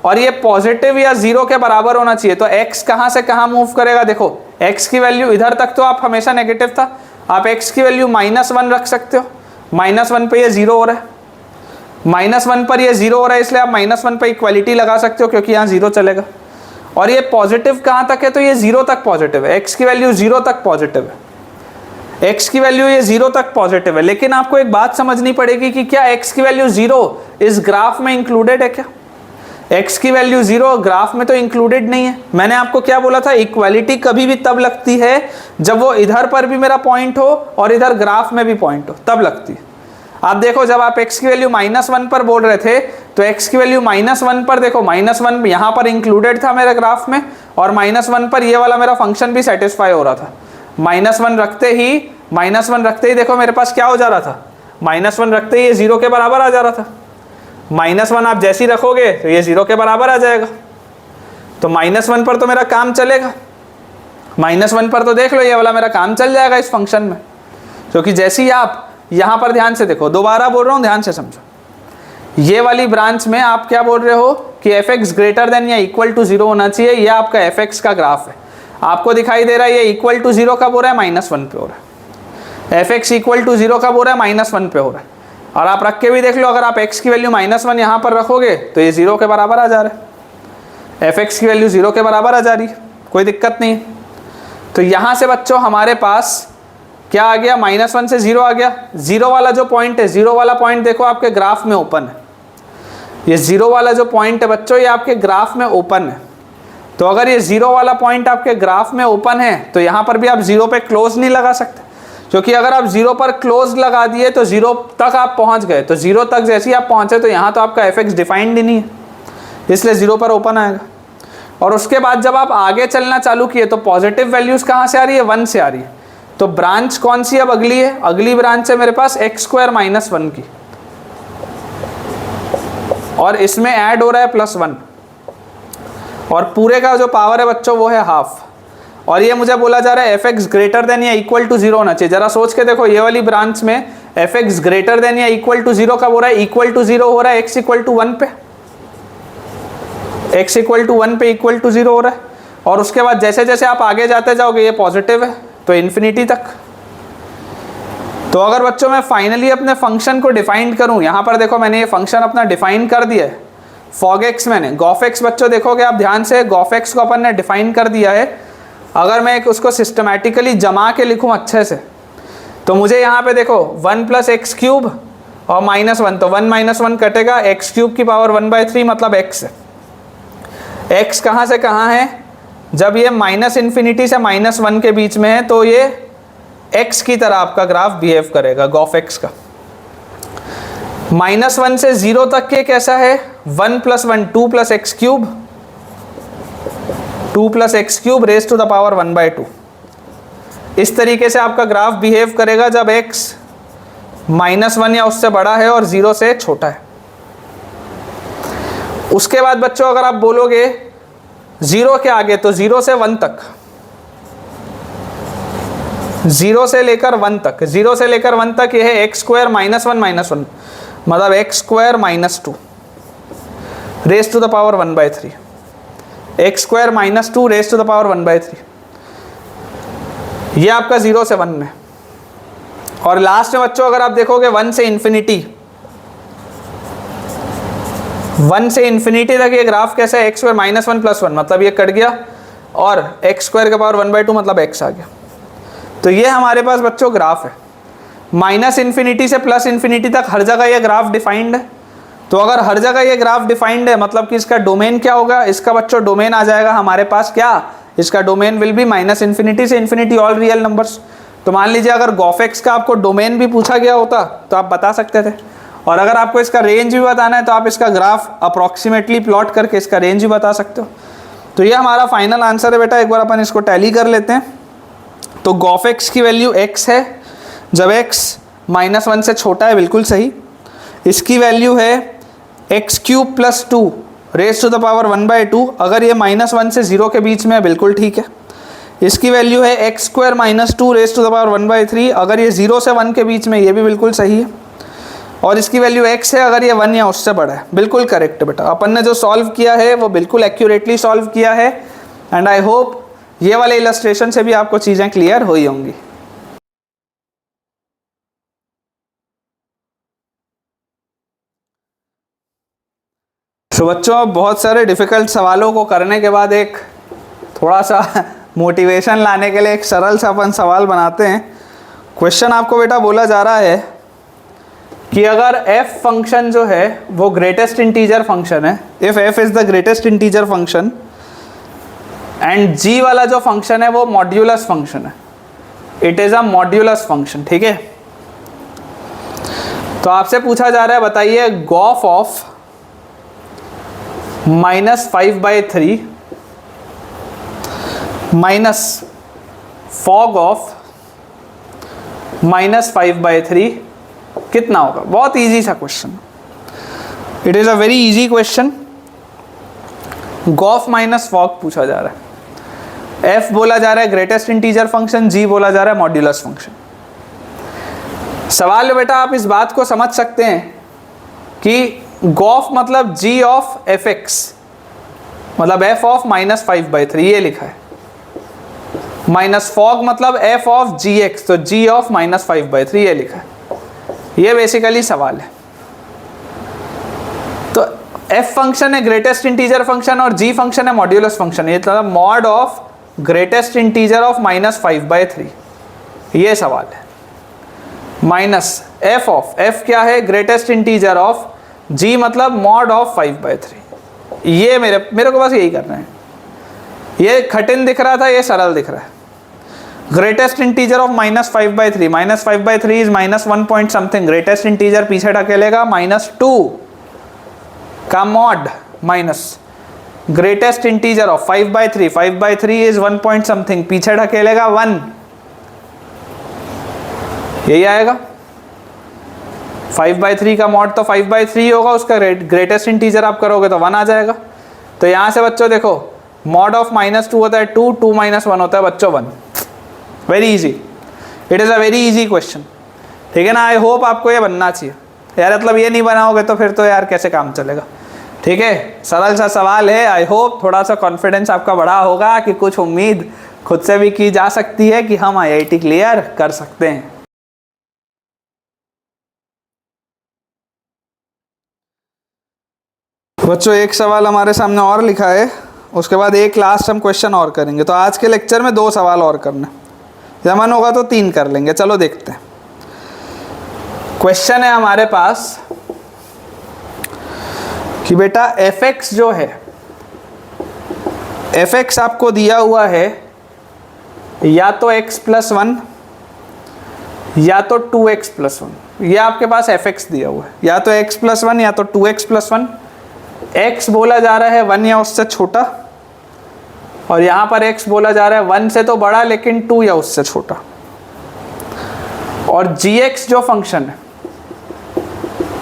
और ये पॉजिटिव या 0 के बराबर होना चाहिए। तो x कहाँ से कहाँ मूव करेगा? देखो x की वैल्यू इधर तक तो आप हमेशा नेगेटिव था, आप x की वैल्यू -1 रख सकते हो। -1 पे ये 0 हो रहा है, -1 पर ये 0 हो रहा है, इसलिए आप -1 पे इक्वालिटी लगा सकते हो क्योंकि यहाँ 0 चलेगा। और ये पॉजिटिव कहाँ तक है? तो ये 0 तक पॉजिटिव है, x की वैल्यू 0 तक पॉजिटिव है। x की वैल्यू ये 0 तक पॉजिटिव है, लेकिन आपको एक बात समझनी पड़ेगी कि क्या x की वैल्यू 0 इस ग्राफ में इंक्लूडेड है क्या? x की वैल्यू 0 ग्राफ में तो इंक्लूडेड नहीं है। मैंने आपको क्या बोला था, इक्वालिटी कभी भी तब लगती है जब वो इधर पर भी मेरा पॉइंट हो और इधर ग्राफ में भी पॉइंट हो, तब लगती है। आप देखो जब आप x की वैल्यू -1 पर बोल रहे थे तो x की वैल्यू -1 पर देखो, -1 यहाँ पर इंक्लूडेड था मेरे ग्राफ में, और -1 पर ये वाला मेरा फंक्शन भी सेटिस्फाई हो रहा था। -1 रखते ही देखो मेरे पास क्या हो जा रहा था, -1 रखते ही ये 0 के बराबर आ जा रहा था। -1 आप जैसे ही रखोगे तो ये 0 के बराबर आ जाएगा, तो -1 पर तो मेरा काम चलेगा। -1 पर तो देख लो ये वाला मेरा काम चल जाएगा इस फंक्शन में, क्योंकि जैसे ही आप यहाँ पर ध्यान से देखो, दोबारा बोल रहा हूँ ध्यान से समझो, ये वाली ब्रांच में आप क्या बोल रहे हो कि fx ग्रेटर देन या इक्वल टू 0 होना चाहिए, ये आपका fx का ग्राफ है। आपको दिखाई दे रहा है ये इक्वल टू 0 कब हो रहा है, -1 पे हो रहा है। fx इक्वल टू 0 कब हो रहा है, -1 पे हो रहा है। और आप रख के भी देख लो, अगर आप x की वैल्यू -1 यहाँ पर रखोगे तो ये 0 के बराबर आ जा रहा है, fx की वैल्यू 0 के बराबर आ जा रही है, कोई दिक्कत नहीं। तो यहाँ से बच्चों हमारे पास क्या आ गया, -1 से 0 आ गया। 0 वाला जो पॉइंट है, 0 वाला पॉइंट देखो आपके ग्राफ में ओपन है, ये 0 वाला जो पॉइंट है बच्चों ये आपके ग्राफ में ओपन है। तो अगर ये 0 वाला पॉइंट आपके ग्राफ में ओपन है तो यहाँ पर भी आप 0 पे क्लोज नहीं लगा सकते, क्योंकि अगर आप 0 पर क्लोज लगा दिए तो 0 तक आप पहुँच गए, तो 0 तक जैसे ही आप पहुँचे तो यहाँ तो आपका fx डिफाइंड ही नहीं है, इसलिए 0 पर ओपन आएगा। और उसके बाद जब आप आगे चलना चालू किए तो पॉजिटिव वैल्यूज़ कहाँ से आ रही है, 1 से आ रही है। तो ब्रांच कौन सी अब अगली है, अगली ब्रांच है मेरे पास x² - 1 की, और इसमें ऐड हो रहा है +1, और पूरे का जो पावर है बच्चों वो है हाफ। और ये मुझे बोला जा रहा है fx ग्रेटर देन या इक्वल टू 0 होना चाहिए। जरा सोच के देखो, ये वाली ब्रांच में fx ग्रेटर देन या इक्वल टू 0 कब हो रहा है, इक्वल टू 0 हो रहा है x इक्वल टू 1 पे, x इक्वल टू 1 पे इक्वल टू 0 हो रहा है। और उसके बाद जैसे जैसे आप आगे जाते जाओगे ये पॉजिटिव है तो इन्फिनिटी तक। तो अगर बच्चों मैं फाइनली अपने फंक्शन को डिफाइन करूं, यहाँ पर देखो मैंने ये फंक्शन अपना डिफाइन कर दिया है, फॉग एक्स मैंने, गॉफ एक्स बच्चों देखोगे आप ध्यान से, गॉफ एक्स को अपन ने डिफाइन कर दिया है। अगर मैं उसको सिस्टमैटिकली जमा के लिखूं अच्छे से तो मुझे यहाँ पे देखो 1 + x³ और -1, तो 1 - 1 कटेगा, x³ की पावर 1/3 मतलब x है। x कहाँ से कहाँ है, जब ये -∞ से -1 के बीच में है तो ये x की तरह आपका ग्राफ बिहेव करेगा, गॉफ एक्स का। -1 से 0 तक के कैसा है, 1 + 1 2 + x³, 2 + x³ rays to the power 1/2। इस तरीके से आपका ग्राफ बिहेव करेगा जब x -1 या उससे बड़ा है और 0 से छोटा है। उसके बाद बच्चों अगर आप बोलोगे 0 के आगे, तो 0 से 1 तक, 0 से लेकर 1 तक, 0 से लेकर 1 तक ये है x² - 1 - 1 मतलब x² - 2 raise to the power 1/3, x² - 2 raise to the power 1/3। ये आपका 0 से 1 में। और लास्ट में बच्चों अगर आप देखोगे 1 से इन्फिनिटी, 1 से इन्फिनिटी तक ये ग्राफ कैसा है, x² - 1 + 1 मतलब ये कट गया, और x² का पावर 1/2 मतलब x आ गया। तो ये हमारे पास बच्चों ग्राफ है। -∞ से +∞ तक हर जगह ये ग्राफ डिफाइंड है। तो अगर हर जगह ये ग्राफ डिफाइंड है मतलब कि इसका डोमेन क्या होगा, इसका बच्चों डोमेन आ जाएगा हमारे पास क्या, इसका डोमेन विल बी -∞ से इन्फिनिटी ऑल रियल नंबर्स। तो मान लीजिए अगर गॉफ एक्स का आपको डोमेन भी पूछा गया होता तो आप बता सकते थे, और अगर आपको इसका रेंज भी बताना है तो आप इसका ग्राफ अप्रॉक्सीमेटली प्लॉट करके इसका रेंज भी बता सकते हो। तो ये हमारा फाइनल आंसर है बेटा, एक बार अपन इसको टैली कर लेते हैं। तो गॉफ एक्स की वैल्यू x है जब x -1 से छोटा है, बिल्कुल सही। इसकी वैल्यू है x³ + 2 raise to the power 1/2, अगर ये -1 से 0 के बीच में है बिल्कुल ठीक है। इसकी वैल्यू है x² - 2 raise to the power 1/3, अगर ये 0 से 1 के बीच में, ये भी बिल्कुल सही है। और इसकी वैल्यू x है अगर ये 1 या उससे बड़ा है, बिल्कुल करेक्ट बेटा। अपन ने जो सॉल्व किया है वो बिल्कुल एक्यूरेटली सॉल्व किया है, एंड आई होप ये वाले इलस्ट्रेशन से भी आपको चीज़ें क्लियर हुई होंगी। तो बच्चों बहुत सारे डिफ़िकल्ट सवालों को करने के बाद एक थोड़ा सा मोटिवेशन लाने के लिए एक सरल सा अपन सवाल बनाते हैं। क्वेश्चन आपको बेटा बोला जा रहा है कि अगर f फंक्शन जो है वो ग्रेटेस्ट इंटीजर फंक्शन है, if f is the greatest integer function and g वाला जो फंक्शन है वो मॉड्यूलस फंक्शन है, it is a modulus function, ठीक है। तो आपसे पूछा जा रहा है बताइए gof of -5/3 minus fog of -5/3 कितना होगा। बहुत इजी सा question, it is a very easy question. Gof minus fog पूछा जा रहा है, f बोला जा रहा है ग्रेटेस्ट इंटीजर फंक्शन, g बोला जा रहा है मॉड्यूलस फंक्शन। सवाल बेटा आप इस बात को समझ सकते हैं कि गॉफ मतलब g ऑफ fx, मतलब f ऑफ -5/3 ये लिखा है, माइनस फॉग मतलब f ऑफ gx, तो g ऑफ -5/3 ये लिखा है। ये बेसिकली सवाल है। तो f फंक्शन है ग्रेटेस्ट इंटीजर फंक्शन और g फंक्शन है मॉड्यूलस फंक्शन, ये मतलब mod of greatest integer of -5/3, ये सवाल है। माइनस f ऑफ f क्या है ग्रेटेस्ट इंटीजर ऑफ g मतलब मॉड ऑफ 5/3। ये मेरे को बस यही करना है। ये कठिन दिख रहा था, ये सरल दिख रहा है। Greatest integer of -5/3, -5/3 is -1 point something, greatest integer पीछे ढकेलेगा -2 का mod minus greatest integer of 5/3, 5/3 is 1 point something, पीछे ढकेलेगा 1, यही आएगा। 5/3 का मॉड तो 5/3 होगा, उसका ग्रेटेस्ट इंटीजर आप करोगे तो 1 आ जाएगा। तो यहाँ से बच्चों देखो मॉड ऑफ -2 होता है 2, 2 - 1 होता है बच्चों 1। Very easy, it is a very easy question, ठीक है ना। आई होप आपको ये बनना चाहिए यार, मतलब ये नहीं बनाओगे तो फिर तो यार कैसे काम चलेगा, ठीक है। सरल सा सवाल है, आई होप थोड़ा सा कॉन्फिडेंस आपका बढ़ा होगा कि कुछ उम्मीद खुद से भी की जा सकती है कि हम IIT क्लियर कर सकते हैं। बच्चों एक सवाल हमारे सामने और लिखा है, उसके बाद एक लास्ट हम क्वेश्चन और करेंगे। तो आज के लेक्चर में 2 सवाल और करने, या मन होगा तो 3 कर लेंगे। चलो देखते हैं। क्वेश्चन है हमारे पास कि बेटा fx जो है, fx आपको दिया हुआ है या तो x+1 या तो 2x+1, ये आपके पास fx दिया हुआ है, या तो x+1 या तो 2x+1। x बोला जा रहा है 1 या उससे छोटा, और यहाँ पर x बोला जा रहा है 1 से तो बड़ा लेकिन 2 या उससे छोटा। और gx जो फंक्शन है,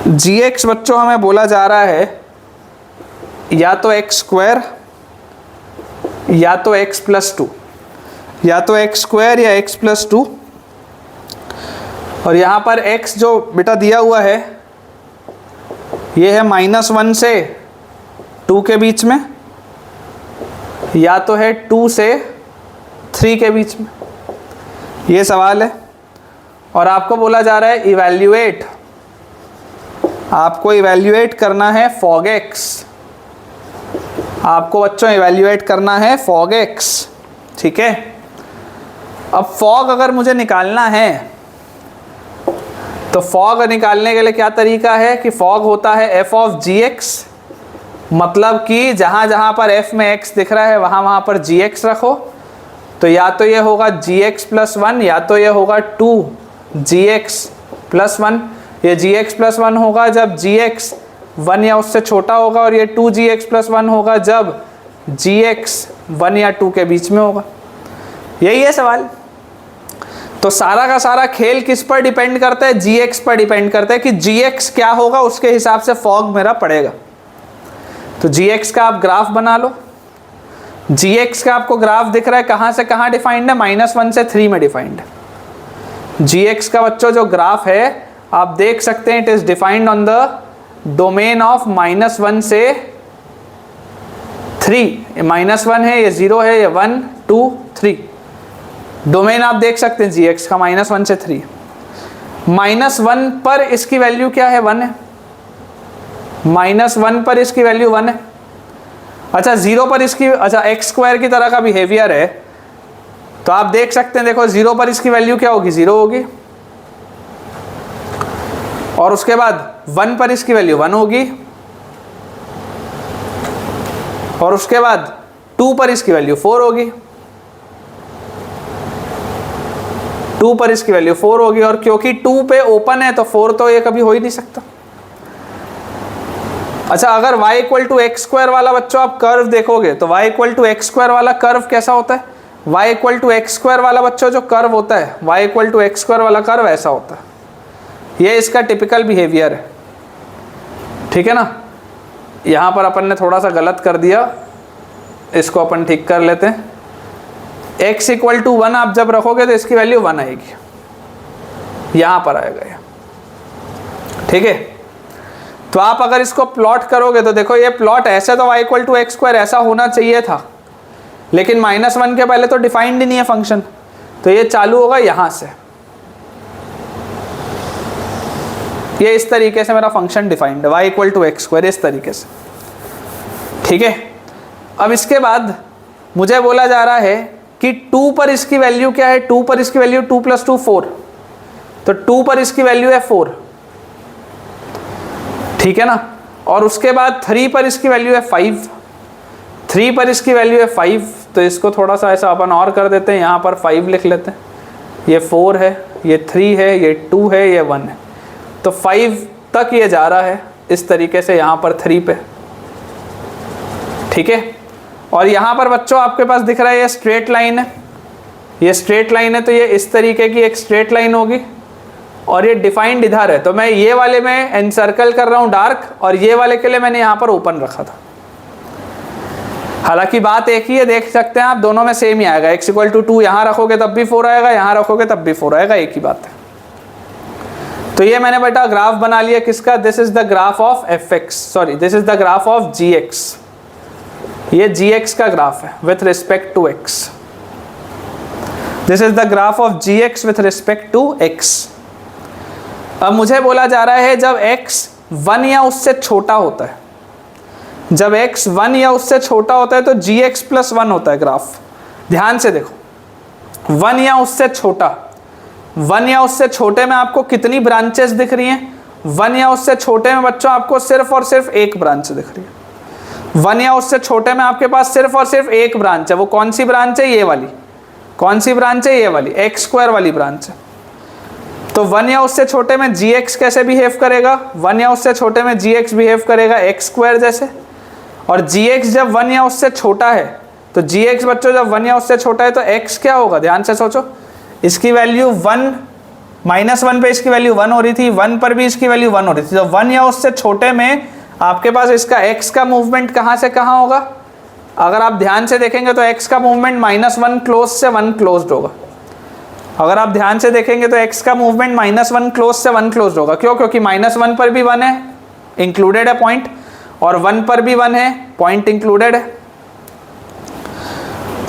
gx बच्चों हमें बोला जा रहा है या तो x² या तो x+2, या तो x² या x+2। और यहाँ पर x जो बेटा दिया हुआ है ये है -1 से 2 के बीच में, या तो है 2 से 3 के बीच में, ये सवाल है। और आपको बोला जा रहा है इवैल्यूएट, आपको इवैल्यूएट करना है फॉग x, आपको बच्चों इवैल्यूएट करना है फॉग x, ठीक है। अब फॉग अगर मुझे निकालना है तो फॉग निकालने के लिए क्या तरीका है कि फॉग होता है f ऑफ gx, मतलब कि जहाँ जहाँ पर f में x दिख रहा है वहाँ वहाँ पर gx रखो। तो या तो ये होगा gx+1 या तो ये होगा 2gx+1। ये gx+1 होगा जब gx 1 या उससे छोटा होगा, और ये 2gx+1 होगा जब gx 1 या 2 के बीच में होगा। यही है सवाल। तो सारा का सारा खेल किस पर डिपेंड करता है, gx पर डिपेंड करता है कि gx क्या होगा, उसके हिसाब से फॉग मेरा पड़ेगा। तो gx का आप ग्राफ बना लो। gx का आपको ग्राफ दिख रहा है, कहाँ से कहाँ डिफाइंड है, -1 से 3 में डिफाइंड है। gx का बच्चों जो ग्राफ है आप देख सकते हैं, it is defined on the domain of -1 से 3। -1 है, ये 0 है, ये 1 2 3। डोमेन आप देख सकते हैं gx का -1 से 3। -1 पर इसकी वैल्यू क्या है, 1 है। -1 पर इसकी वैल्यू 1 है। अच्छा 0 पर इसकी, अच्छा x² की तरह का बिहेवियर है, तो आप देख सकते हैं, देखो 0 पर इसकी वैल्यू क्या होगी, 0 होगी। और उसके बाद 1 पर इसकी वैल्यू 1 होगी, और उसके बाद 2 पर इसकी वैल्यू 4 होगी, 2 पर इसकी वैल्यू 4 होगी, और क्योंकि 2 पे ओपन है तो 4 तो ये कभी हो ही नहीं सकता। अच्छा, अगर y equal to X square वाला बच्चों आप कर्व देखोगे तो y equal to X square वाला कर्व कैसा होता है? y equal to X square वाला बच्चों जो कर्व होता है, y equal to X square वाला कर्व ऐसा होता है। ये इसका टिपिकल बिहेवियर है, ठीक है ना। यहाँ पर अपन ने थोड़ा सा गलत कर दिया, इसको अपन ठीक कर लेते हैं। x इक्वल टू 1 आप जब रखोगे तो इसकी वैल्यू 1 आएगी, यहाँ पर आएगा ये, ठीक है। तो आप अगर इसको प्लॉट करोगे तो देखो ये प्लॉट ऐसे तो y equal to X square ऐसा होना चाहिए था, लेकिन -1 के पहले तो डिफाइंड ही नहीं है फंक्शन, तो ये चालू होगा यहाँ से, ये इस तरीके से मेरा फंक्शन डिफाइंड है y equal to X square, इस तरीके से, ठीक है। अब इसके बाद मुझे बोला जा रहा है कि 2 पर इसकी वैल्यू क्या है? 2 पर इसकी वैल्यू 2 + 2 4, तो 2 पर इसकी वैल्यू है 4, ठीक है ना। और उसके बाद 3 पर इसकी वैल्यू है 5, 3 पर इसकी वैल्यू है 5, तो इसको थोड़ा सा ऐसा अपन और कर देते हैं, यहाँ पर 5 लिख लेते हैं, ये 4 है, ये 3 है, ये 2 है, ये 1 है, तो 5 तक ये जा रहा है इस तरीके से यहाँ पर 3 पे, ठीक है। और यहाँ पर बच्चों आपके पास दिख रहा है ये स्ट्रेट लाइन है, ये स्ट्रेट लाइन है, तो ये इस तरीके की एक स्ट्रेट लाइन होगी, और ये डिफाइंड इधर है, तो मैं ये वाले में एनसर्कल कर रहा हूँ डार्क, और ये वाले के लिए मैंने यहाँ पर ओपन रखा था। हालांकि बात एक ही है, देख सकते हैं आप, दोनों में सेम ही आएगा। x इक्वल टू 2 यहाँ रखोगे तब भी 4 आएगा, यहाँ रखोगे तब भी 4 आएगा, एक ही बात है। तो ये मैंने बेटा ग्राफ बना लिया किसका? This is the graph of fx, sorry this is the graph of gx, ये gx का ग्राफ है with respect to x, this is the graph of gx with respect to x। अब मुझे बोला जा रहा है जब x 1 या उससे छोटा होता है, जब x 1 या उससे छोटा होता है तो gx + 1 होता है ग्राफ। ध्यान से देखो, 1 या उससे छोटा, 1 या उससे छोटे में आपको कितनी ब्रांचेस दिख रही हैं? 1 या उससे छोटे में बच्चों आपको सिर्फ और सिर्फ एक ब्रांच दिख रही है। 1 या उससे छोटे में आपके पास सिर्फ और सिर्फ एक ब्रांच है, वो कौन सी ब्रांच है? ये वाली। कौन सी ब्रांच है? ये वाली, एक्स स्क्वायर वाली ब्रांच है। तो 1 या उससे छोटे में gx कैसे बिहेव करेगा? 1 या उससे छोटे में gx बिहेव करेगा एक्स स्क्वायर जैसे, और gx जब 1 या उससे छोटा है तो gx बच्चों जब 1 या उससे छोटा है तो x क्या होगा? ध्यान से सोचो, इसकी वैल्यू 1, -1 पे इसकी वैल्यू 1 हो रही थी, 1 पर भी इसकी वैल्यू 1 हो रही थी, तो 1 या उससे छोटे में आपके पास इसका x का मूवमेंट कहाँ से कहाँ होगा? अगर आप ध्यान से देखेंगे तो x का मूवमेंट -1 क्लोज से 1 क्लोज्ड होगा। अगर आप ध्यान से देखेंगे तो x का मूवमेंट -1 क्लोज से 1 क्लोज होगा। क्यों? क्योंकि -1 पर भी 1 है, इंक्लूडेड है पॉइंट, और 1 पर भी 1 है, पॉइंट इंक्लूडेड है।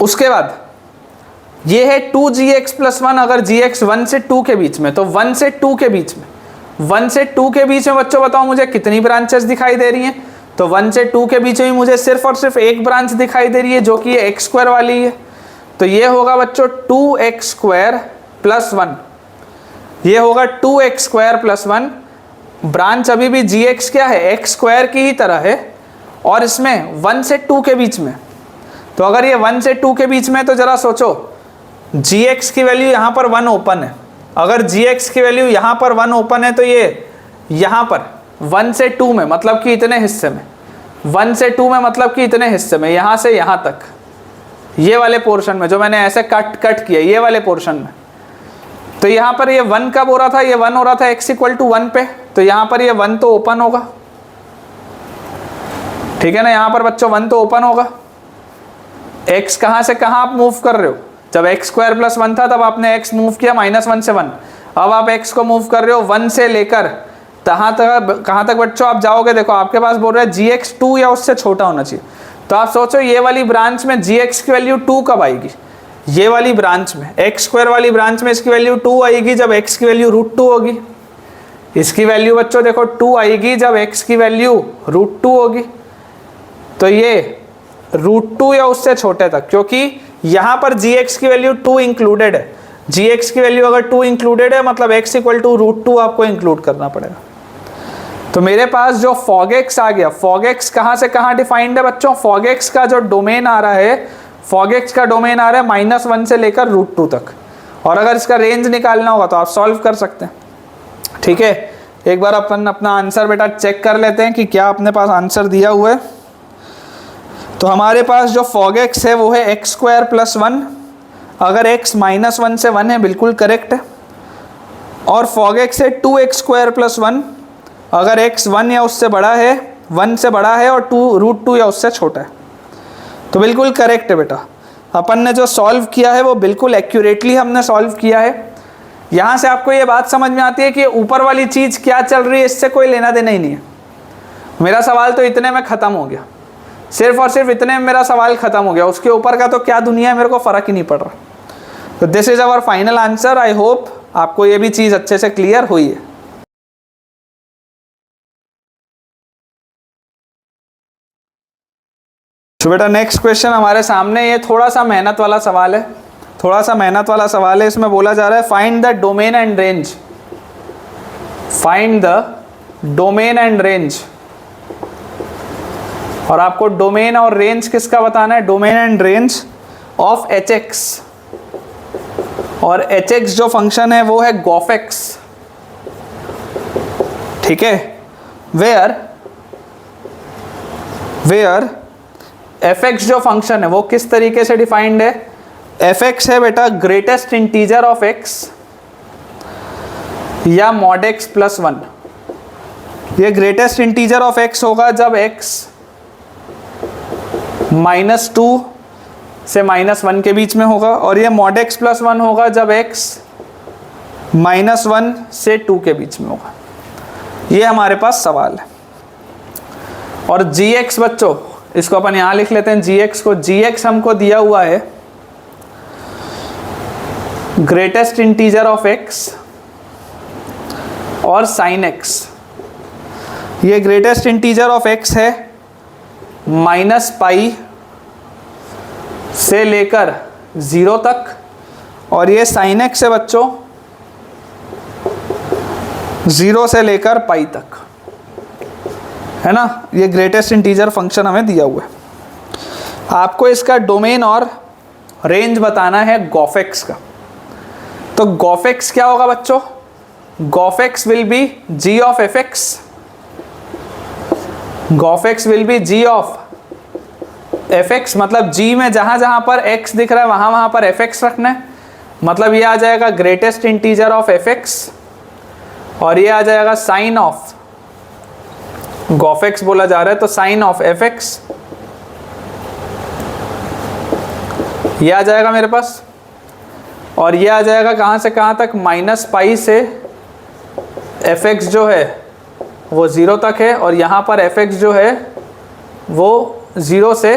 उसके बाद ये है 2gx + 1, अगर gx 1 से 2 के बीच में, तो 1 से 2 के बीच में, 1 से 2 के बीच में बच्चों बताओ मुझे कितनी ब्रांचेस दिखाई दे रही हैं? तो 1 से 2 के बीच में मुझे सिर्फ और सिर्फ एक ब्रांच दिखाई दे रही है, जो कि ये एक्स स्क्वायर वाली है। तो ये होगा बच्चों 2x² + 1, ये होगा 2x² + 1। ब्रांच अभी भी gx क्या है? x² की ही तरह है, और इसमें 1 से 2 के बीच में। तो अगर ये 1 से 2 के बीच में, तो जरा सोचो gx की वैल्यू यहाँ पर 1 ओपन है, अगर gx की वैल्यू यहाँ पर 1 ओपन है तो ये यहाँ पर 1 से 2 में, मतलब कि इतने हिस्से में, 1 से 2 में मतलब कि इतने हिस्से में, यहाँ से यहाँ तक, ये वाले पोर्शन में जो मैंने ऐसे कट किया, ये वाले पोर्शन में, तो यहाँ पर ये 1 कब हो रहा था? ये 1 हो रहा था x = 1 पे, तो यहाँ पर ये 1 तो ओपन होगा, ठीक है ना। यहाँ पर बच्चों 1 तो ओपन होगा। x कहाँ से कहाँ आप मूव कर रहे हो? जब x² + 1 था तब आपने x मूव किया -1 से 1, अब आप x को मूव कर रहे हो 1 से लेकर कहाँ तक बच्चों आप जाओगे? देखो आपके पास बोल रहा है gx 2 या उससे छोटा होना चाहिए, तो आप सोचो ये वाली ब्रांच में gx की वैल्यू 2 कब आएगी? ये वाली ब्रांच में, x² वाली ब्रांच में इसकी वैल्यू 2 आएगी जब x की वैल्यू √2 होगी। इसकी वैल्यू बच्चों देखो 2 आएगी जब x की वैल्यू √2 होगी, तो ये √2 या उससे छोटे तक, क्योंकि यहाँ पर gx की वैल्यू 2 इंक्लूडेड है। gx की वैल्यू अगर 2 इंक्लूडेड है मतलब x = √2 आपको इंक्लूड करना पड़ेगा। तो मेरे पास जो fog x आ गया, fog x कहाँ से कहाँ डिफाइंड है बच्चों? fog x का जो डोमेन आ रहा है, fog x का डोमेन आ रहा है -1 से लेकर √2 तक, और अगर इसका रेंज निकालना होगा तो आप सॉल्व कर सकते हैं। ठीक है, एक बार अपन अपना आंसर बेटा चेक कर लेते हैं कि क्या अपने पास आंसर दिया हुआ है। तो हमारे पास जो fog x है वो है x² + 1, अगर x -1 से 1 है बिल्कुल करेक्ट है, और fog x है 2x² + 1, अगर x 1 या उससे बड़ा है, 1 से बड़ा है और √2 या उससे छोटा है, तो बिल्कुल करेक्ट है बेटा। अपन ने जो सॉल्व किया है वो बिल्कुल एक्यूरेटली हमने सॉल्व किया है। यहाँ से आपको ये बात समझ में आती है कि ऊपर वाली चीज़ क्या चल रही है इससे कोई लेना देना ही नहीं है। मेरा सवाल तो इतने में ख़त्म हो गया, सिर्फ और सिर्फ इतने में मेरा सवाल ख़त्म हो गया, उसके ऊपर का तो क्या दुनिया है मेरे को फ़र्क ही नहीं पड़ रहा। तो this is our final answer. I hope आपको ये भी चीज़ अच्छे से क्लियर हुई है। तो बेटा नेक्स्ट क्वेश्चन हमारे सामने, ये थोड़ा सा मेहनत वाला सवाल है, थोड़ा सा मेहनत वाला सवाल है। इसमें बोला जा रहा है find the domain and range, find the domain and range, और आपको डोमेन और रेंज किसका बताना है? Domain and range of hx, और hx जो फंक्शन है वो है गोफेक्स। ठीक है, वेयर fx जो फंक्शन है वो किस तरीके से डिफाइंड है? fx है बेटा ग्रेटेस्ट इंटीजर ऑफ x या mod x + 1। ये ग्रेटेस्ट इंटीजर ऑफ x होगा जब x -2 से -1 के बीच में होगा, और ये mod x + 1 होगा जब x -1 से 2 के बीच में होगा। ये हमारे पास सवाल है। और gx बच्चों, इसको अपन यहाँ लिख लेते हैं gx को। gx हमको दिया हुआ है ग्रेटेस्ट इंटीजर ऑफ x और sin x। ये ग्रेटेस्ट इंटीजर ऑफ x है -π से लेकर 0 तक, और ये sin x है बच्चों 0 से लेकर π तक, है ना। ये ग्रेटेस्ट इंटीजर फंक्शन हमें दिया हुआ है। आपको इसका डोमेन और रेंज बताना है गोफेक्स का। तो गोफेक्स क्या होगा बच्चों? G of x will be g of fx, g of x will be g of fx, मतलब g में जहां जहां पर x दिख रहा है वहां वहां पर fx रखना है, मतलब ये आ जाएगा ग्रेटेस्ट इंटीजर ऑफ fx, और ये आ जाएगा साइन ऑफ गोफेक्स बोला जा रहा है तो साइन ऑफ fx, ये आ जाएगा मेरे पास। और ये आ जाएगा कहाँ से कहाँ तक? -π से fx जो है वो 0 तक है, और यहाँ पर fx जो है वो 0 से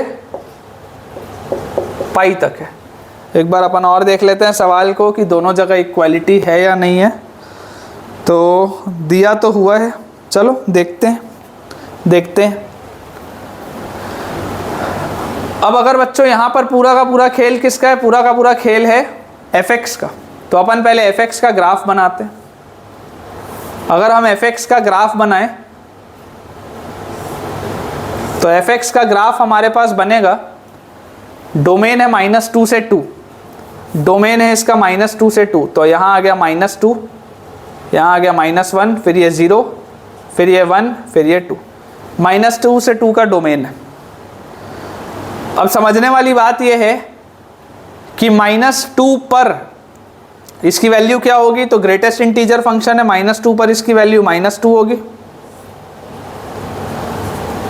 π तक है। एक बार अपन और देख लेते हैं सवाल को कि दोनों जगह इक्वालिटी है या नहीं है। तो दिया तो हुआ है, चलो देखते हैं। अब अगर बच्चों यहाँ पर पूरा का पूरा खेल किसका है? पूरा का पूरा खेल है fx का। तो अपन पहले fx का ग्राफ बनाते हैं। अगर हम fx का ग्राफ बनाएं तो fx का ग्राफ हमारे पास बनेगा, डोमेन है -2 से 2, डोमेन है इसका -2 से 2, तो यहाँ आ गया -2, यहाँ आ गया -1, फिर ये 0, फिर ये 1, फिर ये 2, -2 से 2 का डोमेन है। अब समझने वाली बात यह है कि -2 पर इसकी वैल्यू क्या होगी? तो ग्रेटेस्ट इंटीजर फंक्शन है, -2 पर इसकी वैल्यू -2 होगी,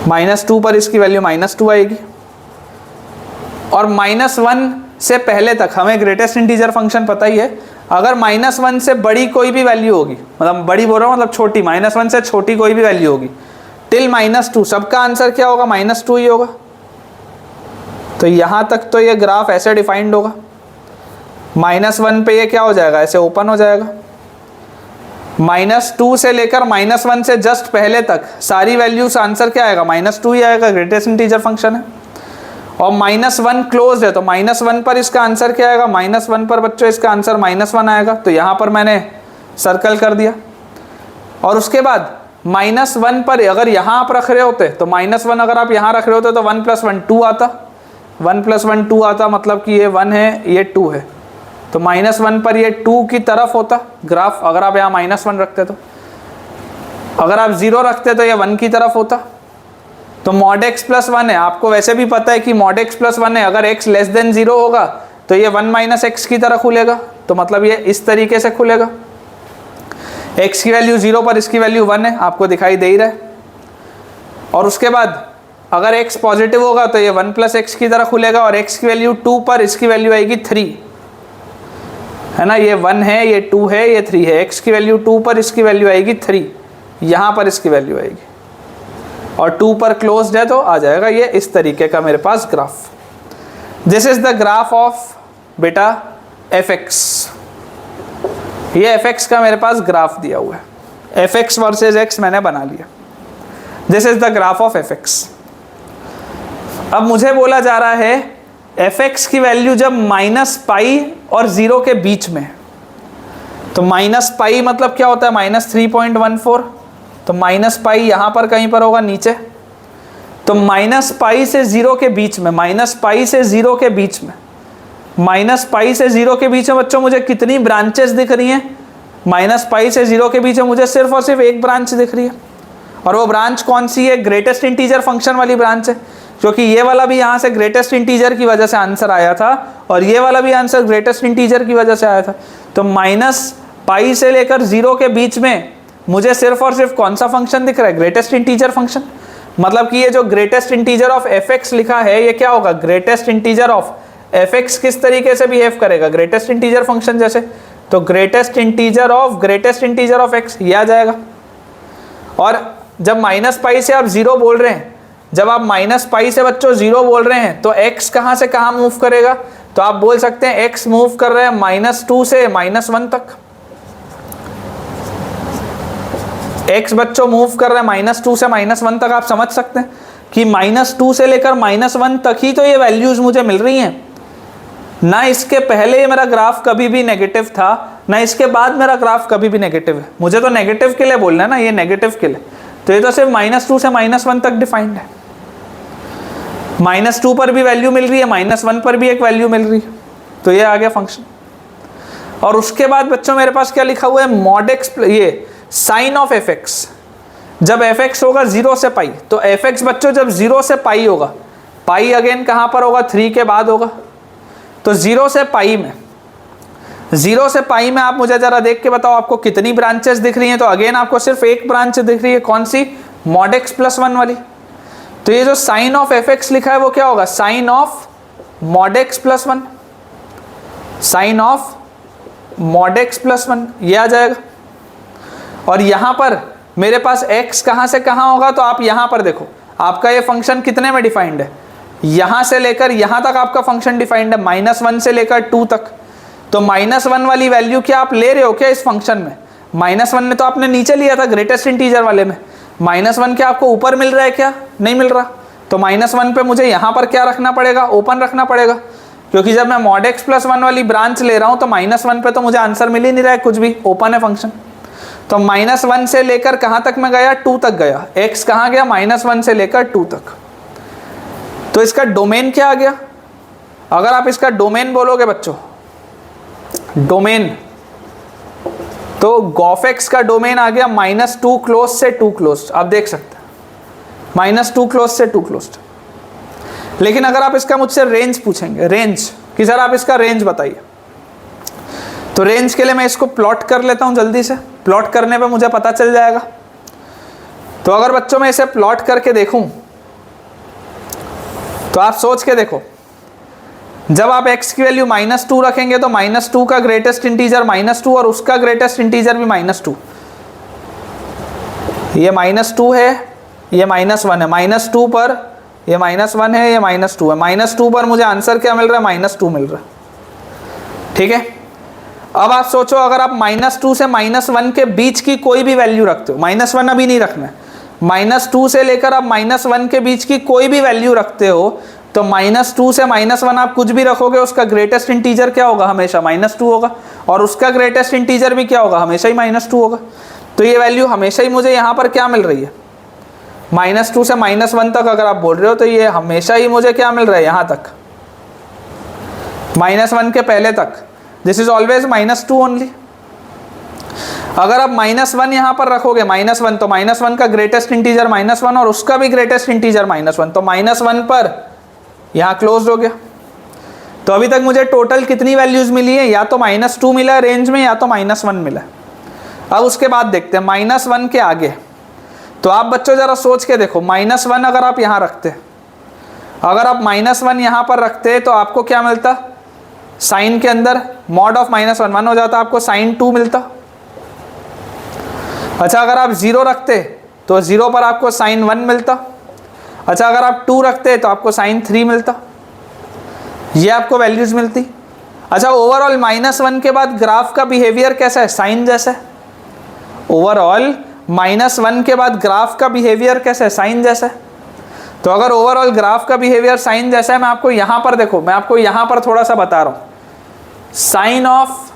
-2 पर इसकी वैल्यू -2 आएगी। और -1 से पहले तक हमें ग्रेटेस्ट इंटीजर फंक्शन पता ही है, अगर -1 से बड़ी कोई भी वैल्यू होगी, मतलब बड़ी बोल रहा हूँ मतलब छोटी, -1 से छोटी कोई भी वैल्यू होगी टिल -2, सबका आंसर क्या होगा? -2 ही होगा। तो यहाँ तक तो ये ग्राफ ऐसे डिफाइंड होगा, -1 पे ये क्या हो जाएगा? ऐसे ओपन हो जाएगा। -2 से लेकर -1 से जस्ट पहले तक सारी वैल्यूज आंसर क्या आएगा? -2 ही आएगा, ग्रेटेस्ट इंटीजर फंक्शन है। और -1 क्लोज है तो -1 पर इसका आंसर क्या आएगा? -1 पर बच्चों इसका आंसर -1 आएगा, तो यहाँ पर मैंने सर्कल कर दिया। और उसके बाद -1 पर अगर यहाँ आप रख रहे होते तो -1 अगर आप यहाँ रख रहे होते तो 1 + 1 2 आता, 1 + 1 2 आता, मतलब कि ये 1 है ये 2 है, तो -1 पर ये 2 की तरफ होता ग्राफ, अगर आप यहाँ -1 रखते तो। अगर आप 0 रखते तो ये 1 की तरफ होता। तो mod x + 1 है, आपको वैसे भी पता है कि mod x + 1 है, अगर x < 0 होगा तो ये 1 - x की तरह खुलेगा, तो मतलब ये इस तरीके से खुलेगा। x की वैल्यू 0 पर इसकी वैल्यू 1 है, आपको दिखाई दे ही रहा है। और उसके बाद अगर x पॉजिटिव होगा तो ये 1 + x की तरह खुलेगा, और x की वैल्यू 2 पर इसकी वैल्यू आएगी 3, है ना, ये 1 है ये 2 है ये 3 है, x की वैल्यू 2 पर इसकी वैल्यू आएगी 3, यहाँ पर इसकी वैल्यू आएगी, और 2 पर क्लोज्ड है तो आ जाएगा ये इस तरीके का मेरे पास graph. This is the graph of बेटा fx, ये fx का मेरे पास ग्राफ दिया हुआ है, fx वर्सेस x मैंने बना लिया। This is the graph of fx। अब मुझे बोला जा रहा है fx की वैल्यू जब -π और 0 के बीच में, तो -π मतलब क्या होता है -3.14, तो -π यहाँ पर कहीं पर होगा नीचे, तो -π से 0 के बीच में, -π से 0 के बीच में, -π से 0 के बीच में बच्चों मुझे कितनी ब्रांचेस दिख रही हैं? -π से 0 के बीच में मुझे सिर्फ और सिर्फ एक ब्रांच दिख रही है, और वो ब्रांच कौन सी है? ग्रेटेस्ट इंटीजर फंक्शन वाली ब्रांच है, क्योंकि ये वाला भी यहाँ से ग्रेटेस्ट इंटीजर की वजह से आंसर आया था, और ये वाला भी आंसर ग्रेटेस्ट इंटीजर की वजह से आया था। तो -π से लेकर 0 के बीच में मुझे सिर्फ और सिर्फ कौन सा फंक्शन दिख रहा है? Greatest integer function. मतलब कि ये जो ग्रेटेस्ट इंटीजर ऑफ fx लिखा है ये क्या होगा? ग्रेटेस्ट इंटीजर ऑफ fx किस तरीके से बिहेव करेगा? ग्रेटेस्ट इंटीजर फंक्शन जैसे, तो ग्रेटेस्ट इंटीजर ऑफ x ये आ जाएगा। और जब -π से आप 0 बोल रहे हैं, जब आप -π से बच्चों 0 बोल रहे हैं तो x कहाँ से कहाँ मूव करेगा? तो आप बोल सकते हैं x मूव कर रहे हैं -2 से -1 तक, x बच्चों मूव कर रहे हैं -2 से -1 तक। आप समझ सकते हैं कि -2 से लेकर -1 तक ही तो ये वैल्यूज मुझे मिल रही हैं, ना इसके पहले ये मेरा ग्राफ कभी भी नेगेटिव था, ना इसके बाद मेरा ग्राफ कभी भी नेगेटिव है। मुझे तो नेगेटिव के लिए बोलना है ना, ये नेगेटिव के लिए, तो ये तो सिर्फ -2 से -1 तक डिफाइंड है। -2 पर भी वैल्यू मिल रही है, -1 पर भी एक वैल्यू मिल रही है, तो ये आ गया फंक्शन। और उसके बाद बच्चों मेरे पास क्या लिखा हुआ है? mod x, ये साइन ऑफ fx। जब fx होगा 0 से π, तो fx बच्चों जब 0 से π होगा, π अगेन कहाँ पर होगा? 3 के बाद होगा। तो 0 से π में आप मुझे जरा देख के बताओ आपको कितनी ब्रांचेस दिख रही हैं? तो अगेन आपको सिर्फ एक ब्रांच दिख रही है, कौन सी? mod x + 1 वाली। तो ये जो साइन ऑफ fx लिखा है वो क्या होगा? Sine of mod x + 1, sine of mod x + 1 ये आ जाएगा। और यहाँ पर मेरे पास x कहाँ से कहाँ होगा? तो आप यहाँ पर देखो, आपका ये फंक्शन कितने में डिफाइंड है? यहाँ से लेकर यहाँ तक आपका फंक्शन डिफाइंड है, -1 से लेकर 2 तक। तो -1 वाली वैल्यू क्या आप ले रहे हो क्या इस फंक्शन में? -1 ने तो आपने नीचे लिया था ग्रेटेस्ट इंटीजर वाले में, -1 क्या आपको ऊपर मिल रहा है क्या? नहीं मिल रहा। तो -1 पे मुझे यहाँ पर क्या रखना पड़ेगा? ओपन रखना पड़ेगा, क्योंकि जब मैं mod x + 1 वाली ब्रांच ले रहा हूँ तो -1 पे तो मुझे आंसर मिल ही नहीं रहा है, कुछ भी ओपन है फंक्शन। तो -1 से लेकर कहाँ तक मैं गया? 2 तक गया। x कहाँ गया? -1 से लेकर 2 तक। तो इसका डोमेन क्या आ गया? अगर आप इसका डोमेन बोलोगे बच्चों, डोमेन, तो gofx का डोमेन आ गया -2 क्लोज से 2 क्लोज। आप देख सकते हैं -2 क्लोज से 2 क्लोज। लेकिन अगर आप इसका मुझसे रेंज पूछेंगे, रेंज कि सर आप इसका रेंज बताइए, तो रेंज के लिए मैं इसको प्लॉट कर लेता हूं जल्दी से। प्लॉट करने पे मुझे पता चल जाएगा। तो अगर बच्चों मैं इसे प्लॉट करके देखूं, तो आप सोच के देखो, जब आप x की वैल्यू -2 रखेंगे तो -2 का ग्रेटेस्ट इंटीजर -2 और उसका ग्रेटेस्ट इंटीजर भी -2। ये -2 है, ये -1 है, -2 पर ये -1 है, ये -2 है। -2 पर मुझे आंसर क्या मिल रहा है? -2 मिल रहा है। ठीक है, अब आप सोचो अगर आप -2 से -1 के बीच की कोई भी वैल्यू रखते हो, -1 अभी नहीं रखना है, -2 से लेकर आप -1 के बीच की कोई भी वैल्यू रखते हो, तो -2 से -1 आप कुछ भी रखोगे उसका ग्रेटेस्ट इंटीजर क्या होगा? हमेशा -2 होगा, और उसका ग्रेटेस्ट इंटीजर भी क्या होगा? हमेशा ही -2 होगा। तो ये वैल्यू हमेशा ही मुझे यहाँ पर क्या मिल रही है, -2 से -1 तक अगर आप बोल रहे हो तो ये हमेशा ही मुझे क्या मिल रहा है यहाँ तक, -1 के पहले तक, दिस इज ऑलवेज -2 ओनली। अगर आप -1 यहाँ पर रखोगे, -1 तो -1 का ग्रेटेस्ट इंटीजर -1 और उसका भी ग्रेटेस्ट इंटीजर -1, तो -1 पर यहाँ क्लोज हो गया। तो अभी तक मुझे टोटल कितनी वैल्यूज मिली है, या तो -2 मिला है रेंज में या तो -1 मिला है। अब उसके बाद देखते हैं -1 के आगे। तो आप बच्चों जरा सोच के देखो, -1 अगर आप यहाँ रखते, अगर आप -1 यहाँ पर रखते तो आपको क्या मिलता, साइन के अंदर मॉड ऑफ -1 1 हो जाता, आपको साइन 2 मिलता। अच्छा अगर आप 0 रखते तो 0 पर आपको साइन 1 मिलता। अच्छा अगर आप 2 रखते तो आपको साइन 3 मिलता। ये आपको वैल्यूज मिलती। अच्छा ओवरऑल -1 के बाद ग्राफ का बिहेवियर कैसा है, साइन जैसा है। ओवरऑल -1 के बाद ग्राफ का बिहेवियर कैसा है, साइन जैसा है। तो अगर ओवरऑल ग्राफ का बिहेवियर साइन जैसा है, मैं आपको यहाँ पर देखो, मैं आपको यहाँ पर थोड़ा सा बता रहा हूँ, साइन ऑफ,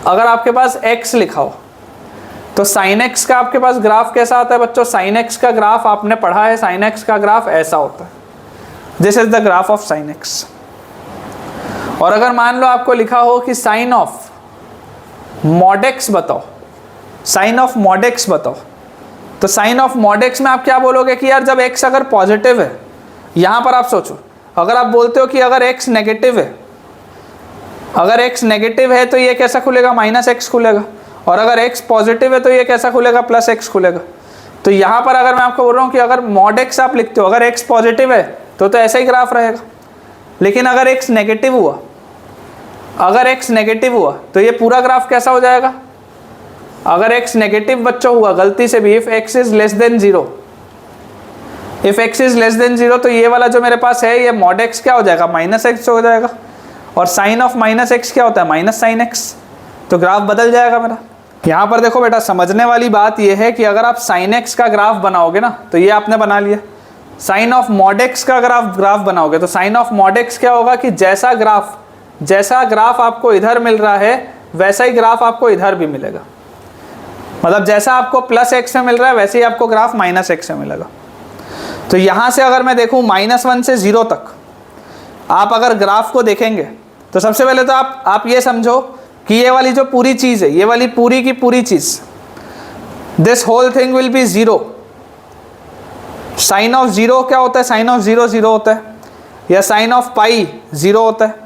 अगर आपके पास x लिखा हो तो साइन x का आपके पास ग्राफ कैसा आता है बच्चों, साइन x का ग्राफ आपने पढ़ा है, साइन x का ग्राफ ऐसा होता है, this is the graph of sine x। और अगर मान लो आपको लिखा हो कि साइन ऑफ मॉड x बताओ, साइन ऑफ मॉड x बताओ, तो साइन ऑफ मॉड x में आप क्या बोलोगे कि यार जब x अगर पॉजिटिव है, यहाँ पर आप सोचो, अगर आप बोलते हो कि अगर x नेगेटिव है, अगर x नेगेटिव है तो ये कैसा खुलेगा, -x खुलेगा, और अगर x पॉजिटिव है तो ये कैसा खुलेगा, +x खुलेगा। तो यहाँ पर अगर मैं आपको बोल रहा हूँ कि अगर मॉड x आप लिखते हो, अगर x पॉजिटिव है तो ऐसा ही ग्राफ रहेगा। लेकिन अगर x नेगेटिव हुआ, अगर x नेगेटिव हुआ तो ये पूरा ग्राफ कैसा हो जाएगा, अगर x नेगेटिव बच्चों हुआ गलती से भी, if x is less than 0, if x is less than 0 तो ये वाला जो मेरे पास है ये मॉड x क्या हो जाएगा, -x हो जाएगा। और साइन ऑफ -x क्या होता है, -sin x, तो ग्राफ बदल जाएगा मेरा। यहाँ पर देखो बेटा, समझने वाली बात ये है कि अगर आप sin x का ग्राफ बनाओगे ना, तो ये आपने बना लिया। साइन ऑफ मॉड x का अगर आप ग्राफ बनाओगे तो साइन ऑफ मॉड x क्या होगा कि जैसा ग्राफ आपको इधर मिल रहा है वैसा ही ग्राफ आपको इधर भी मिलेगा। मतलब जैसा आपको +x में मिल रहा है वैसे ही आपको ग्राफ -x में मिलेगा। तो यहाँ से अगर मैं देखूँ -1 से 0 तक आप अगर ग्राफ को देखेंगे तो सबसे पहले तो आप ये समझो कि ये वाली जो पूरी चीज़ है, ये वाली पूरी की पूरी चीज़, this whole thing will be 0। Sine of 0 क्या होता है, साइन ऑफ 0 0 होता है, या साइन ऑफ पाई 0 होता है।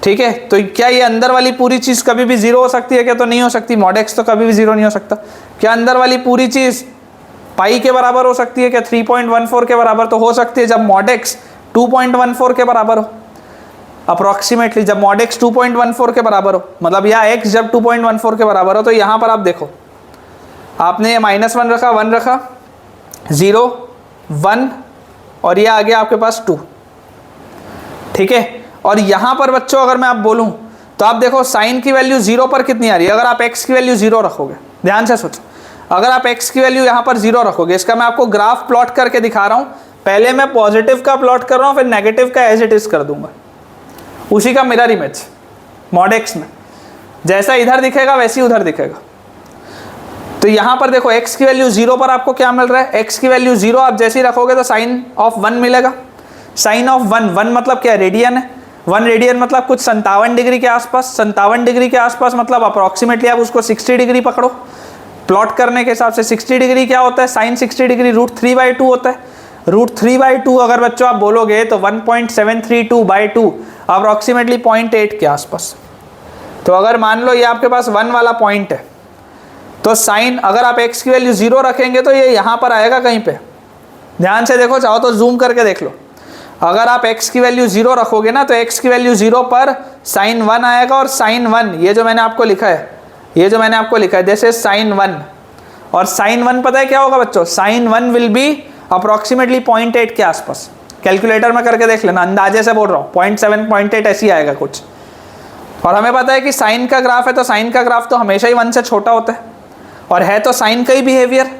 ठीक है, तो क्या ये अंदर वाली पूरी चीज़ कभी भी 0 हो सकती है क्या, तो नहीं हो सकती। मॉड x तो कभी भी 0 नहीं हो सकता। क्या अंदर वाली पूरी चीज़ पाई के बराबर हो सकती है क्या, 3.14 के बराबर तो हो सकती है जब मॉड x 2.14 के बराबर हो, अप्रॉक्सीमेटली जब मॉड x 2.14 के बराबर हो, मतलब या x जब 2.14 के बराबर हो। तो यहाँ पर आप देखो, आपने ये -1 रखा, 1 रखा, 0 1 और ये आ गया आपके पास 2। ठीक है, और यहाँ पर बच्चों अगर मैं आप बोलूँ तो आप देखो साइन की वैल्यू 0 पर कितनी आ रही है। अगर आप x की वैल्यू 0 रखोगे, ध्यान से सोचो, अगर आप x की वैल्यू यहाँ पर 0 रखोगे, इसका मैं आपको ग्राफ प्लॉट करके दिखा रहा हूँ। पहले मैं पॉजिटिव का प्लॉट कर रहा हूँ, फिर नेगेटिव का एज इट इज कर दूंगा, उसी का मिरर इमेज मॉड x में, जैसा इधर दिखेगा वैसे ही उधर दिखेगा। तो यहाँ पर देखो x की वैल्यू 0 पर आपको क्या मिल रहा है, x की वैल्यू 0 आप जैसे ही रखोगे तो साइन ऑफ 1 मिलेगा। साइन ऑफ 1 मतलब क्या है, रेडियन है। 1 रेडियन मतलब कुछ 57 डिग्री के आसपास, 57 डिग्री के आसपास मतलब अप्रॉक्सीमेटली आप उसको 60 डिग्री पकड़ो प्लॉट करने के हिसाब से। 60 डिग्री क्या होता है, साइन 60 डिग्री √3/2 होता है। √3/2 अगर बच्चों आप बोलोगे तो 1.732/2 अप्रॉक्सीमेटली 0.8 के आसपास। तो अगर मान लो ये आपके पास 1 वाला पॉइंट है, तो साइन अगर आप x की वैल्यू 0 रखेंगे तो ये यहाँ पर आएगा कहीं पे। ध्यान से देखो, चाहो तो जूम करके देख लो। अगर आप x की वैल्यू 0 रखोगे ना तो x की वैल्यू 0 पर साइन 1 आएगा, और साइन 1 ये जो मैंने आपको लिखा है, ये जो मैंने आपको लिखा है जैसे साइन 1, और साइन 1 पता है क्या होगा बच्चों, साइन 1 विल बी अप्रॉक्सीमेटली 0.8 के आसपास। कैलकुलेटर में करके देख लेना, अंदाजे से बोल रहा हूँ, 0.7 0.8 ऐसी आएगा कुछ। और हमें पता है कि साइन का ग्राफ है तो साइन का ग्राफ तो हमेशा ही 1 से छोटा होता है, और है तो साइन का ही बिहेवियर।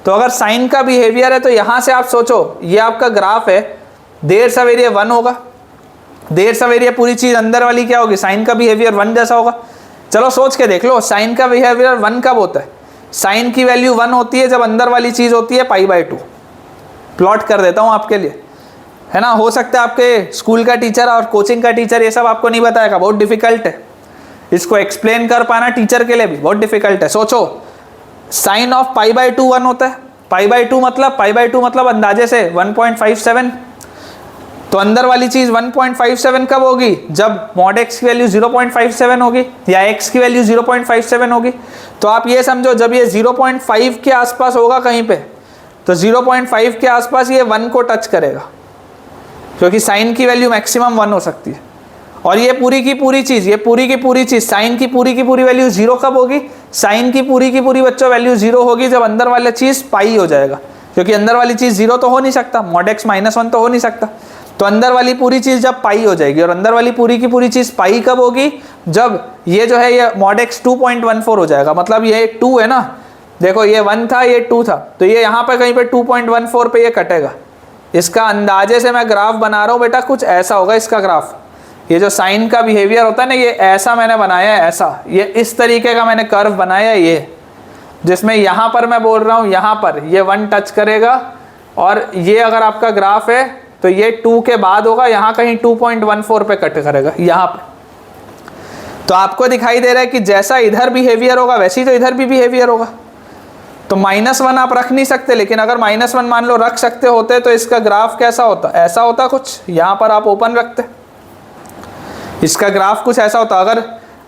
तो अगर साइन का बिहेवियर है तो यहाँ से आप सोचो ये आपका ग्राफ है, देर सवेर ये 1 होगा, देर सवेर ये पूरी चीज़ अंदर वाली क्या होगी, साइन का बिहेवियर 1 जैसा होगा। चलो सोच के देख लो, साइन का बिहेवियर 1 कब होता है, साइन की वैल्यू 1 होती है जब अंदर वाली चीज़ होती है π/2। प्लॉट कर देता हूँ आपके लिए, है ना। हो सकता है आपके स्कूल का टीचर और कोचिंग का टीचर ये सब आपको नहीं बताएगा, बहुत डिफिकल्ट है इसको एक्सप्लेन कर पाना, टीचर के लिए भी बहुत डिफिकल्ट है। सोचो साइन ऑफ π/2 1 होता है, π/2 मतलब अंदाजे से 1.57, तो अंदर वाली चीज 1.57 कब होगी, जब मॉड x की वैल्यू 0.57 होगी या x की वैल्यू 0.57 होगी। तो आप ये समझो जब ये 0.5 के आसपास होगा कहीं पे, तो 0.5 के आसपास ये 1 को टच करेगा, क्योंकि साइन की वैल्यू मैक्सिमम 1 हो सकती है। और ये पूरी की पूरी चीज, ये पूरी की पूरी चीज, साइन की पूरी वैल्यू 0 कब होगी, साइन की पूरी बच्चों वैल्यू 0 होगी जब अंदर वाला चीज पाई हो जाएगा, क्योंकि अंदर वाली चीज 0 तो हो नहीं सकता, मॉड x -1 तो हो नहीं सकता। तो अंदर वाली पूरी चीज जब पाई हो जाएगी, और अंदर वाली पूरी की पूरी चीज पाई कब होगी, जब ये जो है ये मॉड x 2.14 हो जाएगा। मतलब ये 2 है ना, देखो ये 1 था ये 2 था, तो ये यहाँ पे कहीं पे 2.14 पे ये कटेगा। इसका अंदाजे से मैं ग्राफ बना रहा हूँ बेटा, कुछ ऐसा होगा इसका ग्राफ। ये जो साइन का बिहेवियर होता है ना, ये ऐसा मैंने बनाया है, ऐसा ये इस तरीके का मैंने कर्व बनाया है ये, जिसमें यहाँ पर मैं बोल रहा हूँ यहाँ पर ये 1 टच करेगा, और ये अगर आपका ग्राफ है तो ये 2 के बाद होगा, यहाँ कहीं 2.14 पे कट करेगा यहाँ पे। तो आपको दिखाई दे रहा है कि जैसा इधर बिहेवियर होगा वैसे ही तो इधर भी बिहेवियर होगा। तो -1 आप रख नहीं सकते, लेकिन अगर -1 मान लो रख सकते होते तो इसका ग्राफ कैसा होता, ऐसा होता कुछ, यहाँ पर आप ओपन रखते, इसका ग्राफ कुछ ऐसा होता।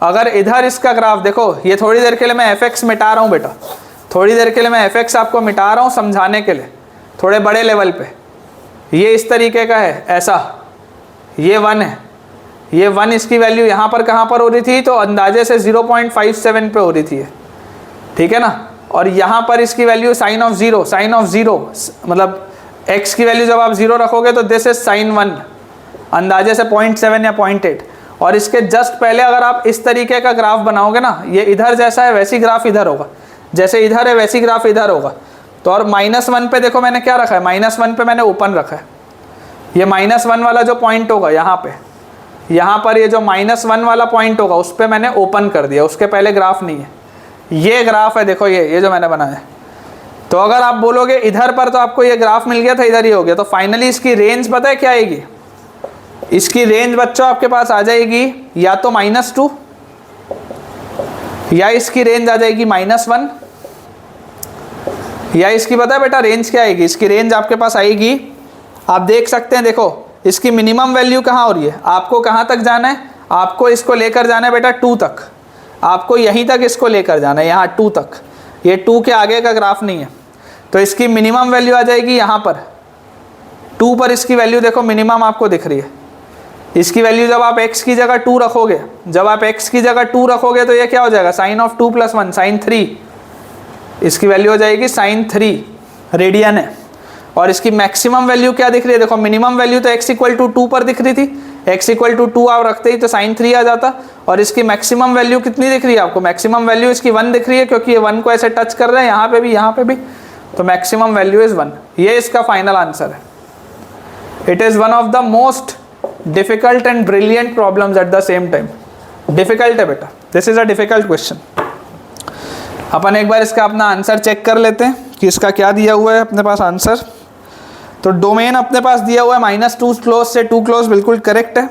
अगर इधर इसका ग्राफ देखो, ये थोड़ी देर के लिए मैं fx मिटा रहा हूँ बेटा, थोड़ी देर के लिए मैं fx आपको मिटा रहा हूँ समझाने के लिए, थोड़े बड़े लेवल पे। ये इस तरीके का है ऐसा, ये 1 है, ये 1 इसकी वैल्यू यहाँ पर कहाँ पर हो रही थी, तो अंदाजे से 0.57 पे हो रही थी, ठीक है ना। और यहाँ पर इसकी वैल्यू साइन ऑफ जीरो मतलब x की वैल्यू जब आप 0 रखोगे तो दिस इज साइन 1, अंदाजे से 0.7 या 0.8। और इसके जस्ट पहले अगर आप इस तरीके का ग्राफ बनाओगे ना, ये इधर जैसा है वैसी ग्राफ इधर होगा, जैसे इधर है वैसी ग्राफ इधर होगा। तो और -1 पे देखो मैंने क्या रखा है, -1 पे मैंने ओपन रखा है, ये -1 वाला जो पॉइंट होगा यहाँ पे, यहाँ पर ये जो -1 वाला पॉइंट होगा उस पर मैंने ओपन कर दिया, उसके पहले ग्राफ नहीं है, ये ग्राफ है देखो, ये जो मैंने बनाया है। तो अगर आप बोलोगे इधर पर तो आपको ये ग्राफ मिल गया था, इधर ही हो गया, तो फाइनली इसकी रेंज पता है क्या आएगी, इसकी रेंज बच्चों आपके पास आ जाएगी या तो -2, या इसकी रेंज आ जाएगी -1, या इसकी पता है बेटा रेंज क्या आएगी, इसकी रेंज आपके पास आएगी, आप देख सकते हैं, देखो इसकी मिनिमम वैल्यू कहाँ हो रही है, आपको कहाँ तक जाना है, आपको इसको लेकर जाना है बेटा 2 तक, आपको यहीं तक इसको लेकर जाना है, यहाँ 2 तक, ये 2 के आगे का ग्राफ नहीं है। तो इसकी मिनिमम वैल्यू आ जाएगी यहाँ पर 2 पर, इसकी वैल्यू देखो मिनिमम आपको दिख रही है। इसकी वैल्यू जब आप x की जगह 2 रखोगे, जब आप x की जगह 2 रखोगे तो ये क्या हो जाएगा, साइन ऑफ 2 + 1 साइन 3, इसकी वैल्यू हो जाएगी साइन 3 रेडियन है। और इसकी मैक्सिमम वैल्यू क्या दिख रही है, देखो मिनिमम वैल्यू तो x = 2 पर दिख रही थी, x = 2 आप रखते ही तो साइन 3 आ जाता। और इसकी मैक्सिमम वैल्यू कितनी दिख रही है आपको, मैक्सिमम वैल्यू इसकी 1 दिख रही है, क्योंकि ये 1 को ऐसे टच कर रहे हैं यहाँ पे भी, तो मैक्सिमम वैल्यू इज 1। ये इसका फाइनल आंसर है। It is one of the most difficult and brilliant problems at the same time. Difficult है बेटा, this is a difficult question. अपन एक बार इसका अपना आंसर चेक कर लेते हैं कि इसका क्या दिया हुआ है अपने पास आंसर। तो डोमेन अपने पास दिया हुआ है -2 क्लोज से 2 क्लोज, बिल्कुल करेक्ट है।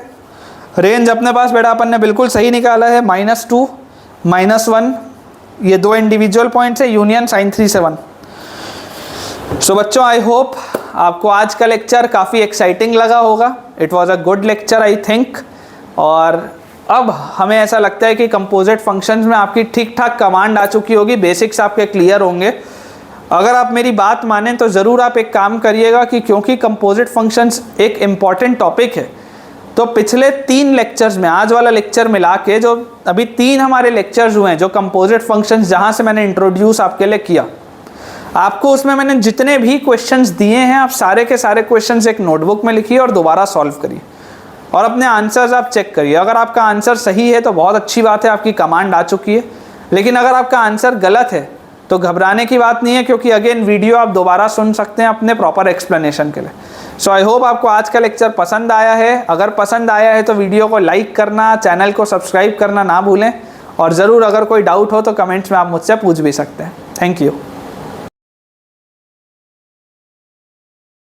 रेंज अपने पास बेटा अपन ने बिल्कुल सही निकाला है, -2 -1, ये 2 इंडिविजुअल पॉइंट्स है, यूनियन साइन 3 से 1। सो बच्चों आई होप आपको आज का लेक्चर काफ़ी एक्साइटिंग लगा होगा। It was a good lecture I think. और अब हमें ऐसा लगता है कि कंपोजिट फंक्शंस में आपकी ठीक ठाक कमांड आ चुकी होगी, बेसिक्स आपके क्लियर होंगे। अगर आप मेरी बात मानें तो ज़रूर आप एक काम करिएगा कि क्योंकि कंपोजिट फंक्शंस एक इम्पॉर्टेंट टॉपिक है, तो पिछले 3 लेक्चर्स में आज वाला लेक्चर मिला के जो अभी 3 हमारे लेक्चर्स हुए हैं जो कंपोजिट फंक्शंस जहाँ से मैंने इंट्रोड्यूस आपके लिए किया, आपको उसमें मैंने जितने भी क्वेश्चंस दिए हैं आप सारे के सारे क्वेश्चंस एक नोटबुक में लिखिए और दोबारा सॉल्व करिए और अपने आंसर्स आप चेक करिए। अगर आपका आंसर सही है तो बहुत अच्छी बात है, आपकी कमांड आ चुकी है। लेकिन अगर आपका आंसर गलत है तो घबराने की बात नहीं है, क्योंकि अगेन वीडियो आप दोबारा सुन सकते हैं अपने प्रॉपर एक्सप्लेनेशन के लिए। सो आई होप आपको आज का लेक्चर पसंद आया है। अगर पसंद आया है तो वीडियो को लाइक करना, चैनल को सब्सक्राइब करना ना भूलें, और ज़रूर अगर कोई डाउट हो तो कमेंट्स में आप मुझसे पूछ भी सकते हैं। Thank you.